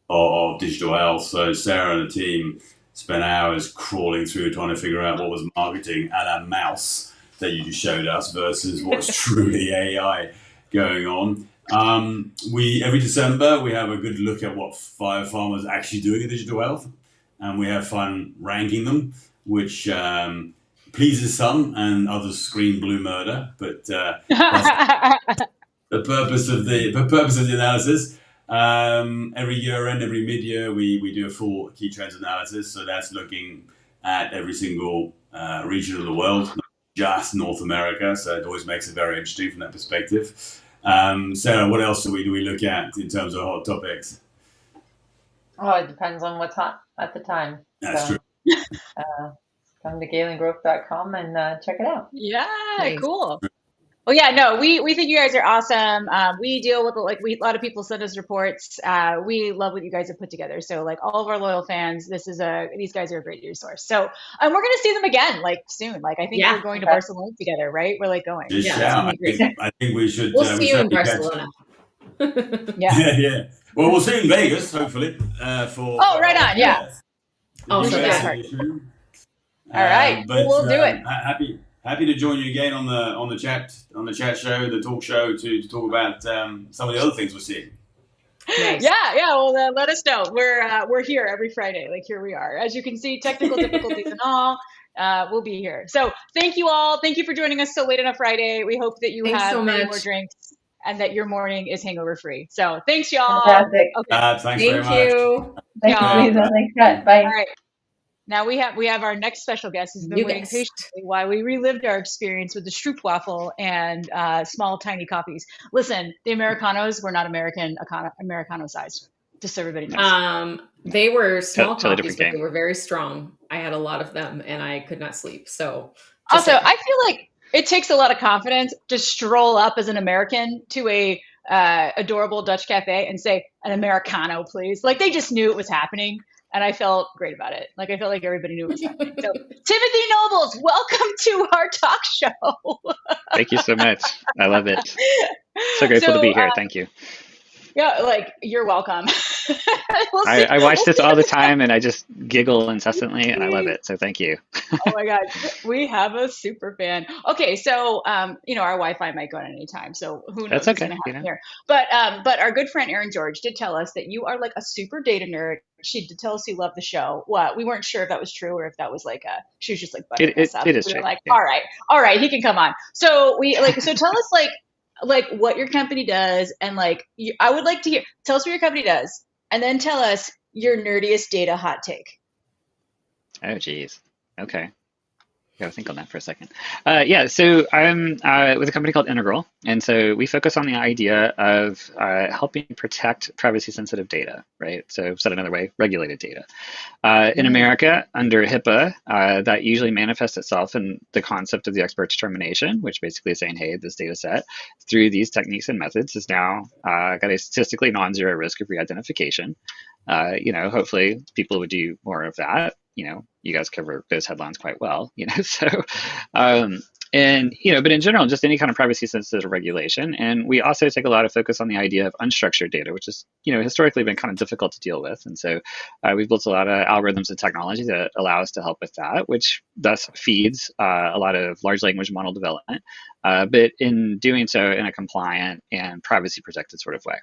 of digital health? So Sarah and the team spent hours crawling through trying to figure out what was marketing a la mouse that you just showed us versus what's truly AI going on. Every December, we have a good look at what biopharma is actually doing in digital health, and we have fun ranking them, which pleases some and others scream blue murder, but that's the purpose of the analysis. Every year and every mid-year, we do a full key trends analysis. So that's looking at every single region of the world, not just North America. So it always makes it very interesting from that perspective. Sarah, what else do we look at in terms of hot topics? Oh, it depends on what's hot at the time. That's true. Come to galengrowth.com and check it out. Yeah, Nice. cool. Well, yeah, no, we think you guys are awesome. We deal with a lot of people send us reports. We love what you guys have put together. So all of our loyal fans, these guys are a great resource. So we're going to see them again soon. I think we're going to Barcelona together, right? We're going. I think we should. We'll see you in Barcelona. Yeah. Well, we'll see you in Vegas, hopefully. Right on. Yeah. Oh, so that. All right. We'll do it. Happy to join you again on the chat show, the talk show, to talk about some of the other things we're seeing. Nice. Yeah. Well, let us know. We're here every Friday. Here we are. As you can see, technical difficulties and all. We'll be here. So thank you all. Thank you for joining us so late on a Friday. We hope that you have many more drinks and that your morning is hangover free. So thanks, y'all. Fantastic. Okay. Thank you. Thanks, Lisa. Thanks, Kat. Bye. All right. Now we have our next special guest who's been waiting patiently while we relived our experience with the Stroopwafel and small tiny coffees. Listen, the Americanos were not Americano sized. Just so everybody knows. They were small coffees, but they were very strong. I had a lot of them and I could not sleep. So also, I feel like it takes a lot of confidence to stroll up as an American to a adorable Dutch cafe and say an Americano, please. They just knew it was happening. And I felt great about it. I felt like everybody knew it was happening. So, Timothy Nobles, welcome to our talk show. Thank you so much. I love it. So grateful to be here. Thank you. Yeah, you're welcome. I watch this all the time and I just giggle incessantly and I love it. So thank you. Oh my God. We have a super fan. Okay. So, our Wi-Fi might go at any time. So who knows what's going to happen here. But our good friend Erin George did tell us that you are a super data nerd. She did tell us you loved the show. Well, we weren't sure if that was true or if that was she was just buttering us up. It is we true. All right, he can come on. So so tell us what your company does, and I would like to hear. Tell us what your company does, and then tell us your nerdiest data hot take. Oh, geez. Okay. Gotta think on that for a second. So I'm with a company called Integral, and so we focus on the idea of helping protect privacy-sensitive data, right? So said another way, regulated data. In America, under HIPAA, that usually manifests itself in the concept of the expert determination, which basically is saying, hey, this data set, through these techniques and methods, is now got a statistically non-zero risk of re-identification. Hopefully people would do more of that. You guys cover those headlines quite well, so And, but in general, just any kind of privacy sensitive regulation. And we also take a lot of focus on the idea of unstructured data, which is, historically been kind of difficult to deal with. And so we've built a lot of algorithms and technology that allow us to help with that, which thus feeds a lot of large language model development, but in doing so in a compliant and privacy protected sort of way.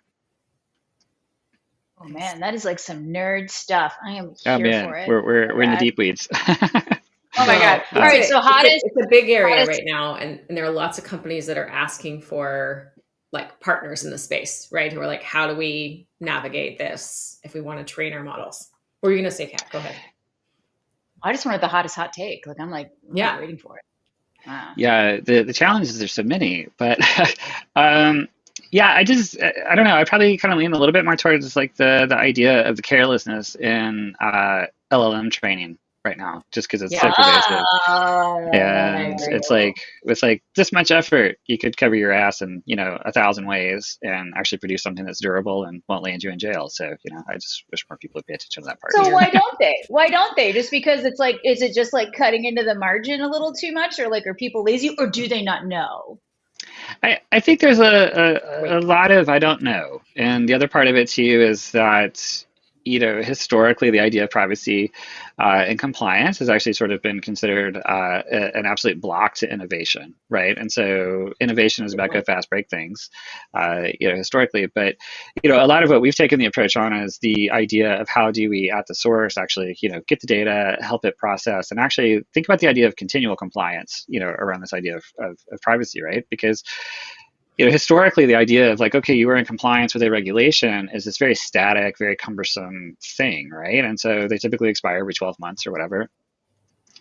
Oh man, that is like some nerd stuff. I am Oh here man, for it. we're in the deep weeds. Oh my God. Well, All right. So it's a big area hottest- right now. And there are lots of companies that are asking for like partners in the space, right? Who are like, how do we navigate this if we want to train our models? What were you going to say, Kat? Go ahead. I just wanted the hottest hot take. Like I'm like, Yeah. waiting for it. Wow. Yeah, the challenge is there's so many, but yeah, I don't know. I probably kind of lean a little bit more towards like the idea of the carelessness in LLM training right now, just because it's so pervasive. And it's like this much effort, you could cover your ass in 1,000 ways and actually produce something that's durable and won't land you in jail. So I just wish more people would pay attention to that part. So why don't they? Why don't they? Just because it's like, is it just like cutting into the margin a little too much, or like are people lazy, or do they not know? I think there's a lot of I don't know, and the other part of it too is that historically the idea of privacy and compliance has actually sort of been considered an absolute block to innovation, right? And so innovation is about go fast, break things, historically. But a lot of what we've taken the approach on is the idea of how do we at the source actually get the data, help it process, and actually think about the idea of continual compliance, around this idea of privacy, right? Because historically, the idea of like, okay, you were in compliance with a regulation is this very static, very cumbersome thing, right? And so they typically expire every 12 months or whatever.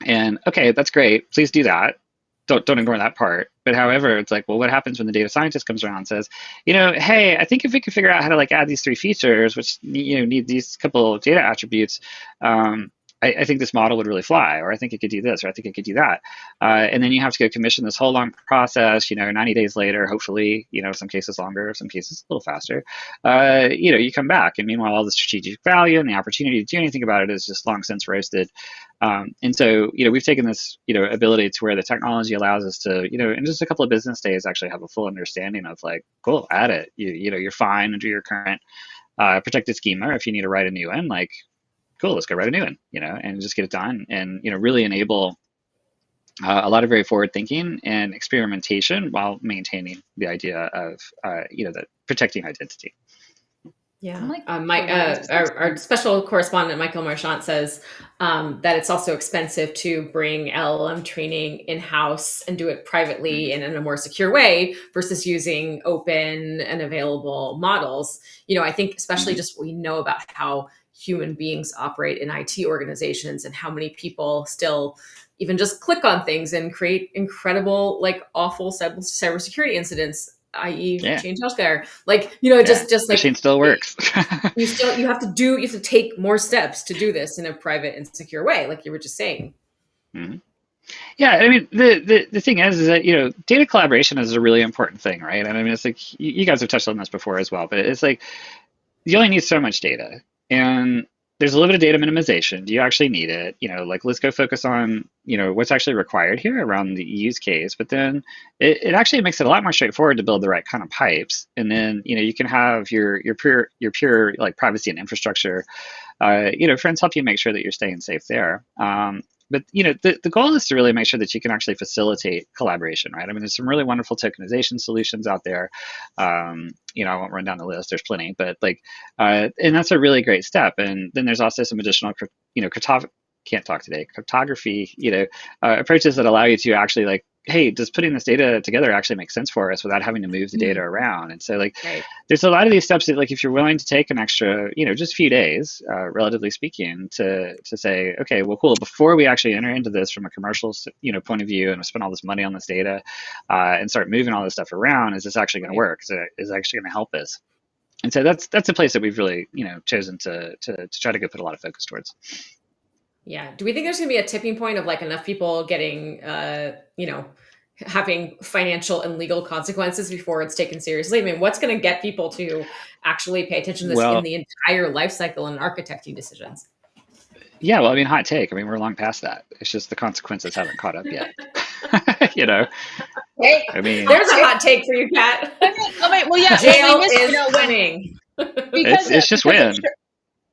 And okay, that's great. Please do that. Don't ignore that part. But however, it's like, well, what happens when the data scientist comes around and says, hey, I think if we could figure out how to like add these 3 features, which need these couple of data attributes, I think this model would really fly, or I think it could do this, or I think it could do that. And then you have to go commission this whole long process, 90 days later, hopefully, some cases longer, some cases a little faster. You come back, and meanwhile, all the strategic value and the opportunity to do anything about it is just long since roasted. And so, we've taken this, ability to where the technology allows us to, in just a couple of business days, actually have a full understanding of like, cool, add it. You're fine under your current protected schema. If you need to write a new one, like, cool, let's go write a new one, and just get it done, and really enable a lot of very forward thinking and experimentation while maintaining the idea of that protecting identity. Yeah, I'm like, our special correspondent Michael Marchant says that it's also expensive to bring LLM training in-house and do it privately and in a more secure way versus using open and available models. I think especially just we know about how human beings operate in IT organizations and how many people still even just click on things and create incredible, like awful cybersecurity incidents, i.e. Change Healthcare. Like, just like machine still works. you have to take more steps to do this in a private and secure way, like you were just saying. Mm-hmm. Yeah, I mean, the thing is that, data collaboration is a really important thing, right? And I mean, it's like, you guys have touched on this before as well, but it's like, you only need so much data. And there's a little bit of data minimization. Do you actually need it? Like, let's go focus on, what's actually required here around the use case. But then it actually makes it a lot more straightforward to build the right kind of pipes. And then, you can have your pure like privacy and infrastructure, friends help you make sure that you're staying safe there. But the goal is to really make sure that you can actually facilitate collaboration, right? I mean, there's some really wonderful tokenization solutions out there. I won't run down the list. There's plenty, but like, and that's a really great step. And then there's also some additional, cryptography, approaches that allow you to actually like, hey, does putting this data together actually make sense for us without having to move the data around? And so like, there's a lot of these steps that like, if you're willing to take an extra, just a few days, relatively speaking, to say, okay, well, cool, before we actually enter into this from a commercial, point of view and spend all this money on this data and start moving all this stuff around, is this actually going to work? Is it actually going to help us? And so that's a place that we've really, chosen to try to go put a lot of focus towards. Yeah. Do we think there's going to be a tipping point of like enough people getting, having financial and legal consequences before it's taken seriously? I mean, what's going to get people to actually pay attention to this in the entire life cycle and architecting decisions? Yeah, well, I mean, hot take. I mean, we're long past that. It's just the consequences haven't caught up yet. You know, Hey, I mean, There's a hot take for you, Kat. well, yeah, Jail we missed, is when, coming. it's just win.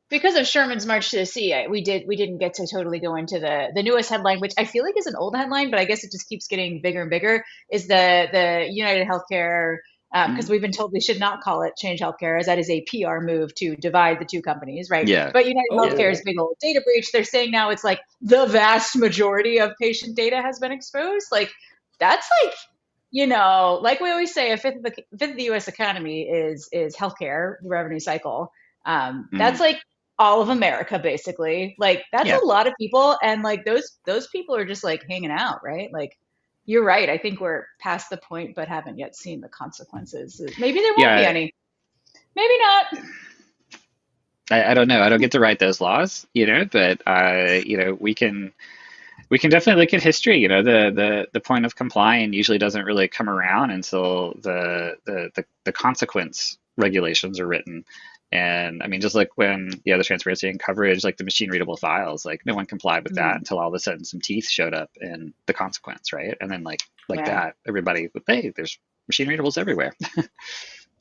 Because of Sherman's March to the Sea, we didn't get to totally go into the newest headline, which I feel like is an old headline, but I guess it just keeps getting bigger and bigger. Is the United Healthcare, because we've been told we should not call it Change Healthcare, as that is a PR move to divide the two companies, right? Yeah. But United Oh. Healthcare's big old data breach, they're saying now it's like the vast majority of patient data has been exposed. Like that's like, like we always say, a fifth of the U.S. economy is healthcare revenue cycle. That's like all of America, basically. Like that's Yeah. a lot of people, and like those people are just like hanging out, right? Like you're right. I think we're past the point, but haven't yet seen the consequences. Maybe there won't be any. Maybe not. I don't know. I don't get to write those laws, but we can definitely look at history. The point of complying usually doesn't really come around until the consequence regulations are written. And I mean, just like when the transparency and coverage, like the machine readable files, like no one complied with that until all of a sudden some teeth showed up in the consequence, right? And then like that, everybody, hey, there's machine readables everywhere. Pick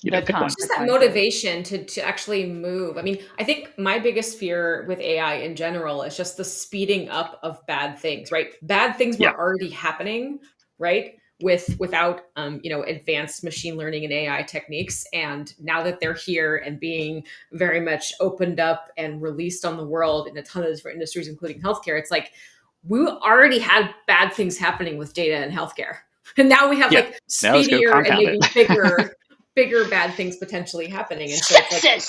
one. It's just that motivation to actually move. I mean, I think my biggest fear with AI in general is just the speeding up of bad things, right? Bad things were already happening, right? Without advanced machine learning and AI techniques. And now that they're here and being very much opened up and released on the world in a ton of different industries, including healthcare, it's like we already had bad things happening with data and healthcare. And now we have like speedier and maybe bigger bad things potentially happening. And so it's like,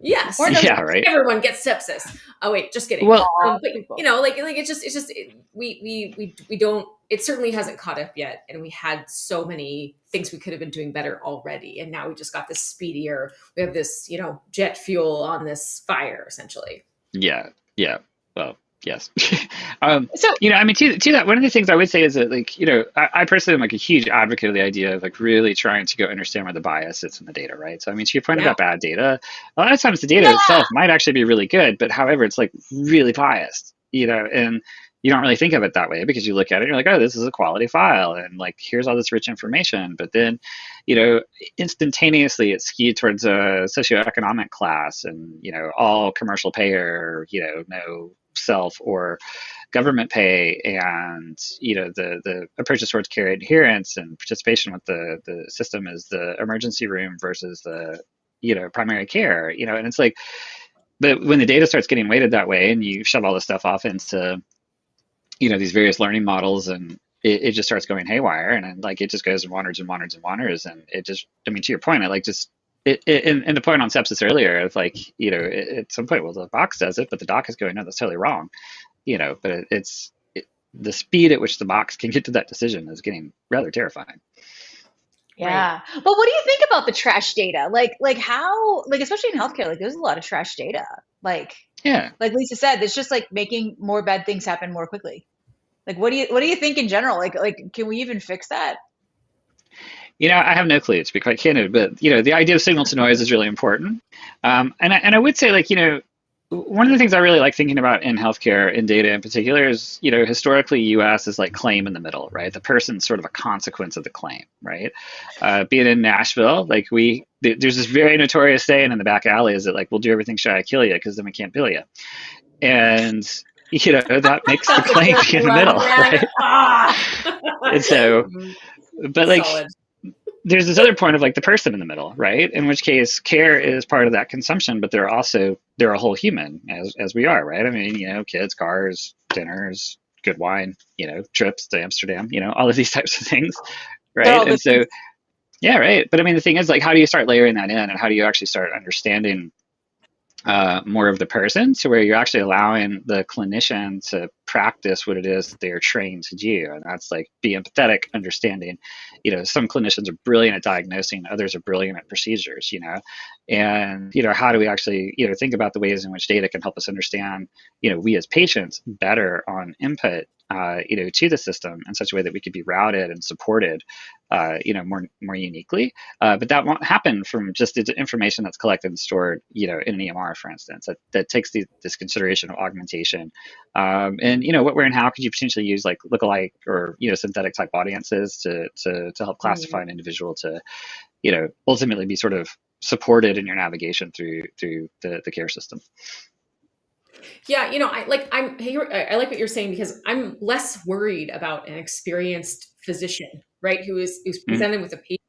yes. Right. Everyone gets sepsis. Oh wait, just kidding. Well, but it's just we don't. It certainly hasn't caught up yet, and we had so many things we could have been doing better already, and now we just got this speedier. We have this, jet fuel on this fire, essentially. Yeah. Well, yes. So I mean, to that, one of the things I would say is that, like, I personally am like a huge advocate of the idea of like really trying to go understand where the bias sits in the data, right? So I mean, to your point about bad data, a lot of times the data itself might actually be really good, but however, it's like really biased, and you don't really think of it that way because you look at it and you're like, oh, this is a quality file, and like here's all this rich information, but then instantaneously it's skewed towards a socioeconomic class, and all commercial payer, no self or government pay, and the approaches towards care adherence and participation with the system is the emergency room versus the primary care, and it's like, but when the data starts getting weighted that way and you shove all this stuff off into these various learning models, and it just starts going haywire, and then, like, it just goes and wanders and wanders and wanders, and it just, I mean, to your point, I like just and the point on sepsis earlier of like, at some point, well, the box does it, but the doc is going, no, that's totally wrong, but it's the speed at which the box can get to that decision is getting rather terrifying. Yeah. Right. But what do you think about the trash data? Like how, like, especially in healthcare, like there's a lot of trash data. Like Lisa said, it's just like making more bad things happen more quickly. Like, what do you think in general? Like, can we even fix that? I have no clue, to be quite candid, but, the idea of signal to noise is really important. And I would say, like, one of the things I really like thinking about in healthcare, in data in particular, is, historically US is like claim in the middle, right? The person's sort of a consequence of the claim, right? Being in Nashville, like there's this very notorious saying in the back alley is that, like, we'll do everything shy of kill you because then we can't bill you. And, that makes the claim be in the middle, right? And so, but like, solid. There's this other point of like the person in the middle, right? In which case care is part of that consumption, but they're a whole human as we are, right? I mean, kids, cars, dinners, good wine, trips to Amsterdam, all of these types of things, right? And so, yeah, right. But I mean, the thing is, like, how do you start layering that in, and how do you actually start understanding more of the person, to where you're actually allowing the clinician to practice what it is that they're trained to do, and that's like be empathetic, understanding. Some clinicians are brilliant at diagnosing, others are brilliant at procedures. And how do we actually think about the ways in which data can help us understand we as patients better on input to the system in such a way that we could be routed and supported more uniquely, but that won't happen from just the information that's collected and stored in an EMR, for instance. That takes this consideration of augmentation, and and what, where, and how could you potentially use like lookalike or synthetic type audiences to help classify an individual to ultimately be sort of supported in your navigation through the care system. Yeah, I like what you're saying, because I'm less worried about an experienced physician, right, who's presented with a patient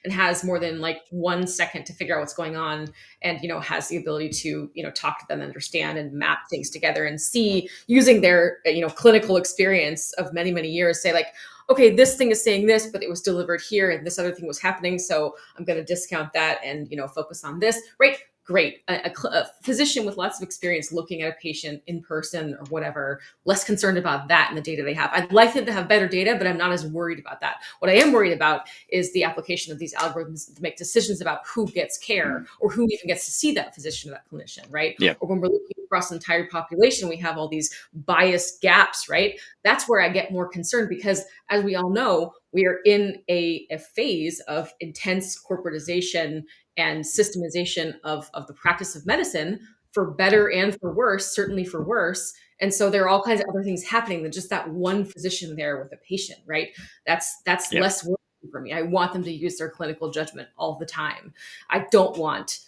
and has more than like 1 second to figure out what's going on, and has the ability to talk to them, understand, and map things together, and see, using their clinical experience of many years, say like, okay, this thing is saying this, but it was delivered here, and this other thing was happening, so I'm going to discount that and focus on this, right? Great. A physician with lots of experience looking at a patient in person or whatever, less concerned about that and the data they have. I'd like them to have better data, but I'm not as worried about that. What I am worried about is the application of these algorithms to make decisions about who gets care, or who even gets to see that physician or that clinician, right? Yeah. Or when we're looking across the entire population, we have all these bias gaps, right? That's where I get more concerned, because as we all know, we are in a phase of intense corporatization and systemization of the practice of medicine, for better and for worse, certainly for worse. And so there are all kinds of other things happening than just that one physician there with a patient, right? That's Yeah. less work for me. I want them to use their clinical judgment all the time. I don't want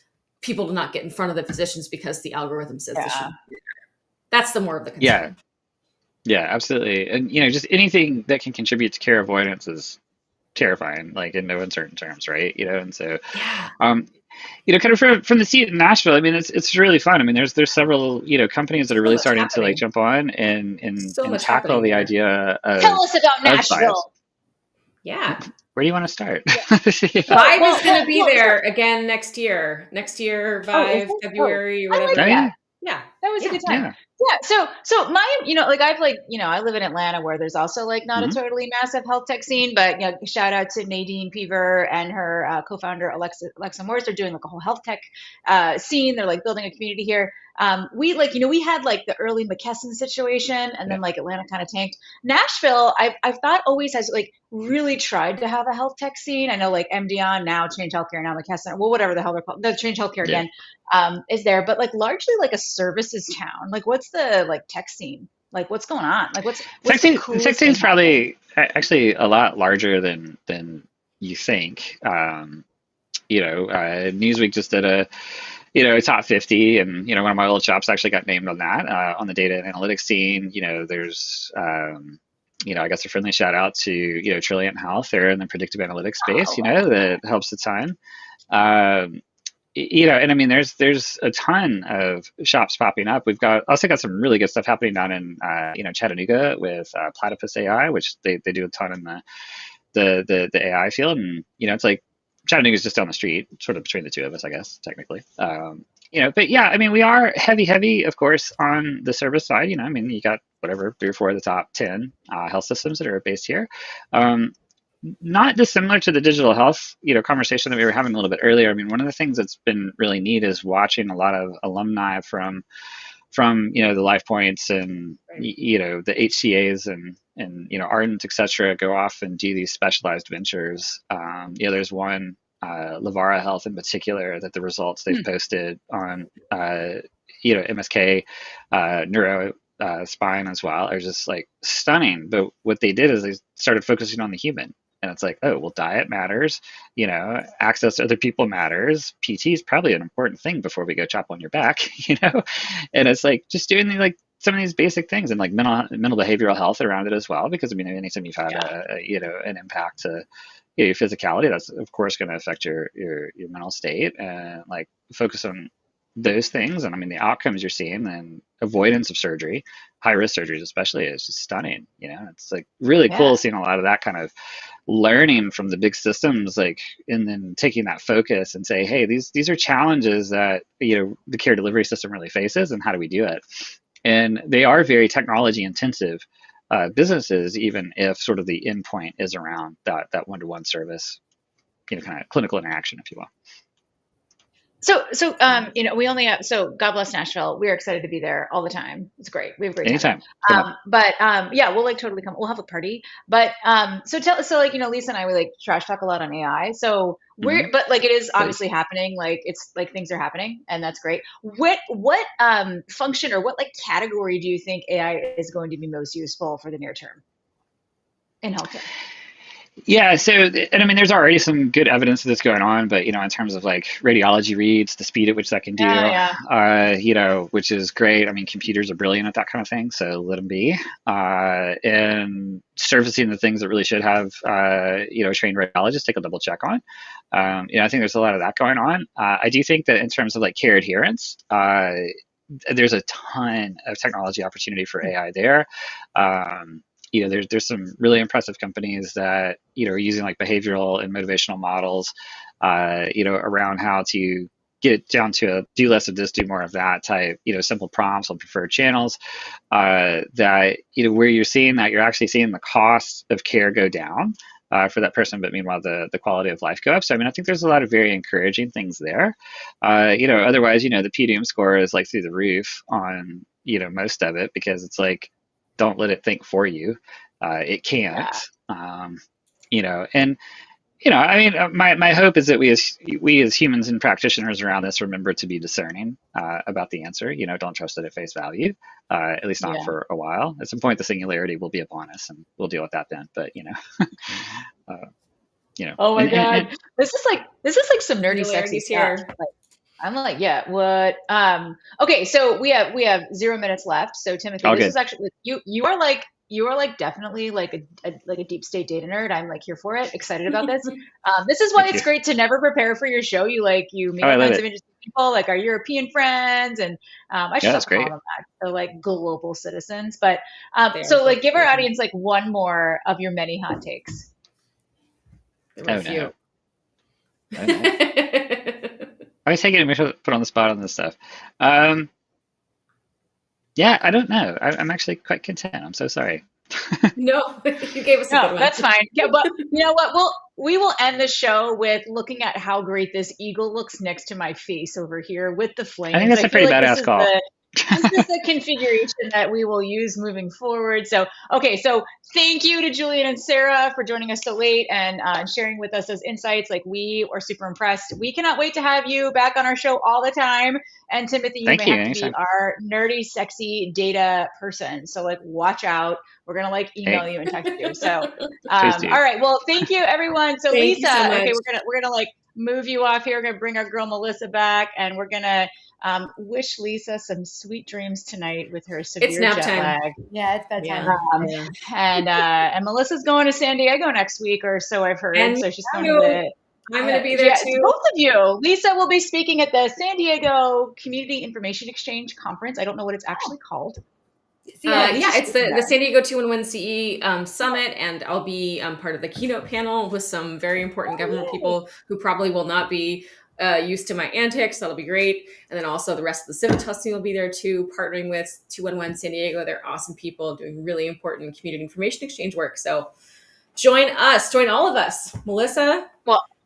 people to not get in front of the physicians because the algorithm says they should. That's the more of the concern. Yeah, absolutely. And just anything that can contribute to care avoidance is terrifying, like in no uncertain terms, right? And so kind of from the seat in Nashville, I mean, it's really fun. I mean, there's several companies that are really starting to like jump on and tackle the idea of, tell us about Nashville. bias. Yeah. Where do you want to start? Vive is going to be there again next year. Vive, February, or whatever. Like Yeah, that was a good time. Yeah. So my, I live in Atlanta, where there's also like not a totally massive health tech scene, but shout out to Nadine Peaver and her co-founder Alexa Morris. They're doing like a whole health tech scene. They're like building a community here. We had like the early McKesson situation, and then like Atlanta kind of tanked. Nashville, I've thought always has like really tried to have a health tech scene. I know like MDON, now Change Healthcare, now McKesson, well, whatever the hell they're called, the Change Healthcare again, is there, but like largely like a services town. Like, what's the like tech scene? Like, what's going on? Like, what's tech scene's probably actually a lot larger than you think. Newsweek just did a top 50, and one of my old shops actually got named on that, on the data and analytics scene. There's I guess a friendly shout out to Trilliant Health. They're in the predictive analytics space, that helps a ton. And I mean, there's a ton of shops popping up. We've also got some really good stuff happening down in Chattanooga with Platypus AI, which they do a ton in the AI field, and it's like Chattanooga is just down the street, sort of between the two of us, I guess, technically. But yeah, I mean, we are heavy, of course, on the service side. I mean, you got whatever 3 or 4 of the top 10 health systems that are based here. Not dissimilar to the digital health, conversation that we were having a little bit earlier. I mean, one of the things that's been really neat is watching a lot of alumni from the LifePoints and the HCAs and Ardent, et cetera, go off and do these specialized ventures. There's one, Levara Health in particular, that the results they've posted on MSK neuro spine as well are just like stunning. But what they did is they started focusing on the human. And it's like, oh, well, diet matters, access to other people matters. PT is probably an important thing before we go chop on your back, and it's like just doing some of these basic things, and like mental behavioral health around it as well, because I mean, anytime you've had an impact to your physicality, that's of course going to affect your mental state, and like focus on those things. And I mean, the outcomes you're seeing and avoidance of surgery, high risk surgeries especially, is just stunning. It's like really cool seeing a lot of that kind of learning from the big systems, like, and then taking that focus and say, hey, these are challenges that the care delivery system really faces, and how do we do it? And they are very technology intensive businesses, even if sort of the endpoint is around that one-to-one service, kind of clinical interaction, if you will. We only have, so God bless Nashville. We're excited to be there all the time. It's great. We have a great time. Anytime. We'll like totally come. We'll have a party. But Lisa and I, we like trash talk a lot on AI. So but like it is obviously happening. Like it's like things are happening, and that's great. What function or what like category do you think AI is going to be most useful for the near term in healthcare? Yeah, so, and I mean, there's already some good evidence of this going on, but, in terms of like radiology reads, the speed at which that can do, which is great. I mean, computers are brilliant at that kind of thing, so let them be. And surfacing the things that really should have, trained radiologists take a double check on. I think there's a lot of that going on. I do think that in terms of like care adherence, there's a ton of technology opportunity for AI there. There's some really impressive companies that, are using like behavioral and motivational models, around how to get down to a do less of this, do more of that type, simple prompts on preferred channels, that, where you're seeing that, you're actually seeing the cost of care go down for that person, but meanwhile, the quality of life go up. So, I mean, I think there's a lot of very encouraging things there. Otherwise, the PDM score is like through the roof on, most of it, because it's like, don't let it think for you. It can't. I mean, my hope is that we as humans and practitioners around this remember to be discerning about the answer. Don't trust it at face value, at least not for a while. At some point, the singularity will be upon us, and we'll deal with that then. But Oh my God, this is like some nerdy, sexy stuff. I'm like, yeah, what? Okay, so we have 0 minutes left. So Timothy, this is actually you are like definitely like a deep state data nerd. I'm like here for it, excited about this. This is why it's great to never prepare for your show. You meet all kinds of interesting people, like our European friends, and I should call them that. So like global citizens. But so like give our audience like one more of your many hot takes. No. I was taking a put on the spot on this stuff. Yeah, I don't know. I'm actually quite content. I'm so sorry. No, you gave us a good one. That's fine. Yeah, but you know what? We will end the show with looking at how great this eagle looks next to my face over here with the flames. I think that's a pretty badass call. This is the configuration that we will use moving forward. So thank you to Julian and Sarah for joining us so late and sharing with us those insights. Like, we are super impressed. We cannot wait to have you back on our show all the time. And Timothy, you may have to be our nerdy, sexy data person. So like, watch out. We're going to like email you and text you. So, all right. Well, thank you everyone. So thank Lisa, so okay, we're going to like move you off here. We're going to bring our girl Melissa back, and we're going to wish Lisa some sweet dreams tonight with her severe jet lag. Yeah, it's bedtime. And Melissa's going to San Diego next week, or so I've heard. And so she's going to I'm going to be there too. Both of you. Lisa will be speaking at the San Diego Information Exchange Conference. I don't know what it's actually called. It's the San Diego 211 CE Summit, and I'll be part of the keynote panel with some very important government people who probably will not be used to my antics. That'll be great. And then also the rest of the Civitas team will be there too, partnering with 211 San Diego. They're awesome people doing really important community information exchange work. So join all of us. Melissa,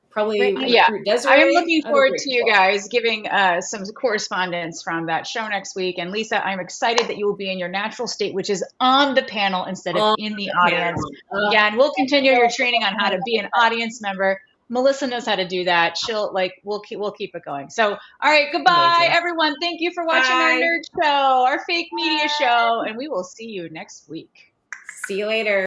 probably Desiree. I am looking forward to you guys giving some correspondence from that show next week. And Lisa, I'm excited that you will be in your natural state, which is on the panel instead of in the audience. Again, we'll continue your training on how to be an audience member. Melissa knows how to do that. We'll keep it going. So, all right, goodbye, everyone. Thank you for watching our nerd show, our fake media show, and we will see you next week. See you later.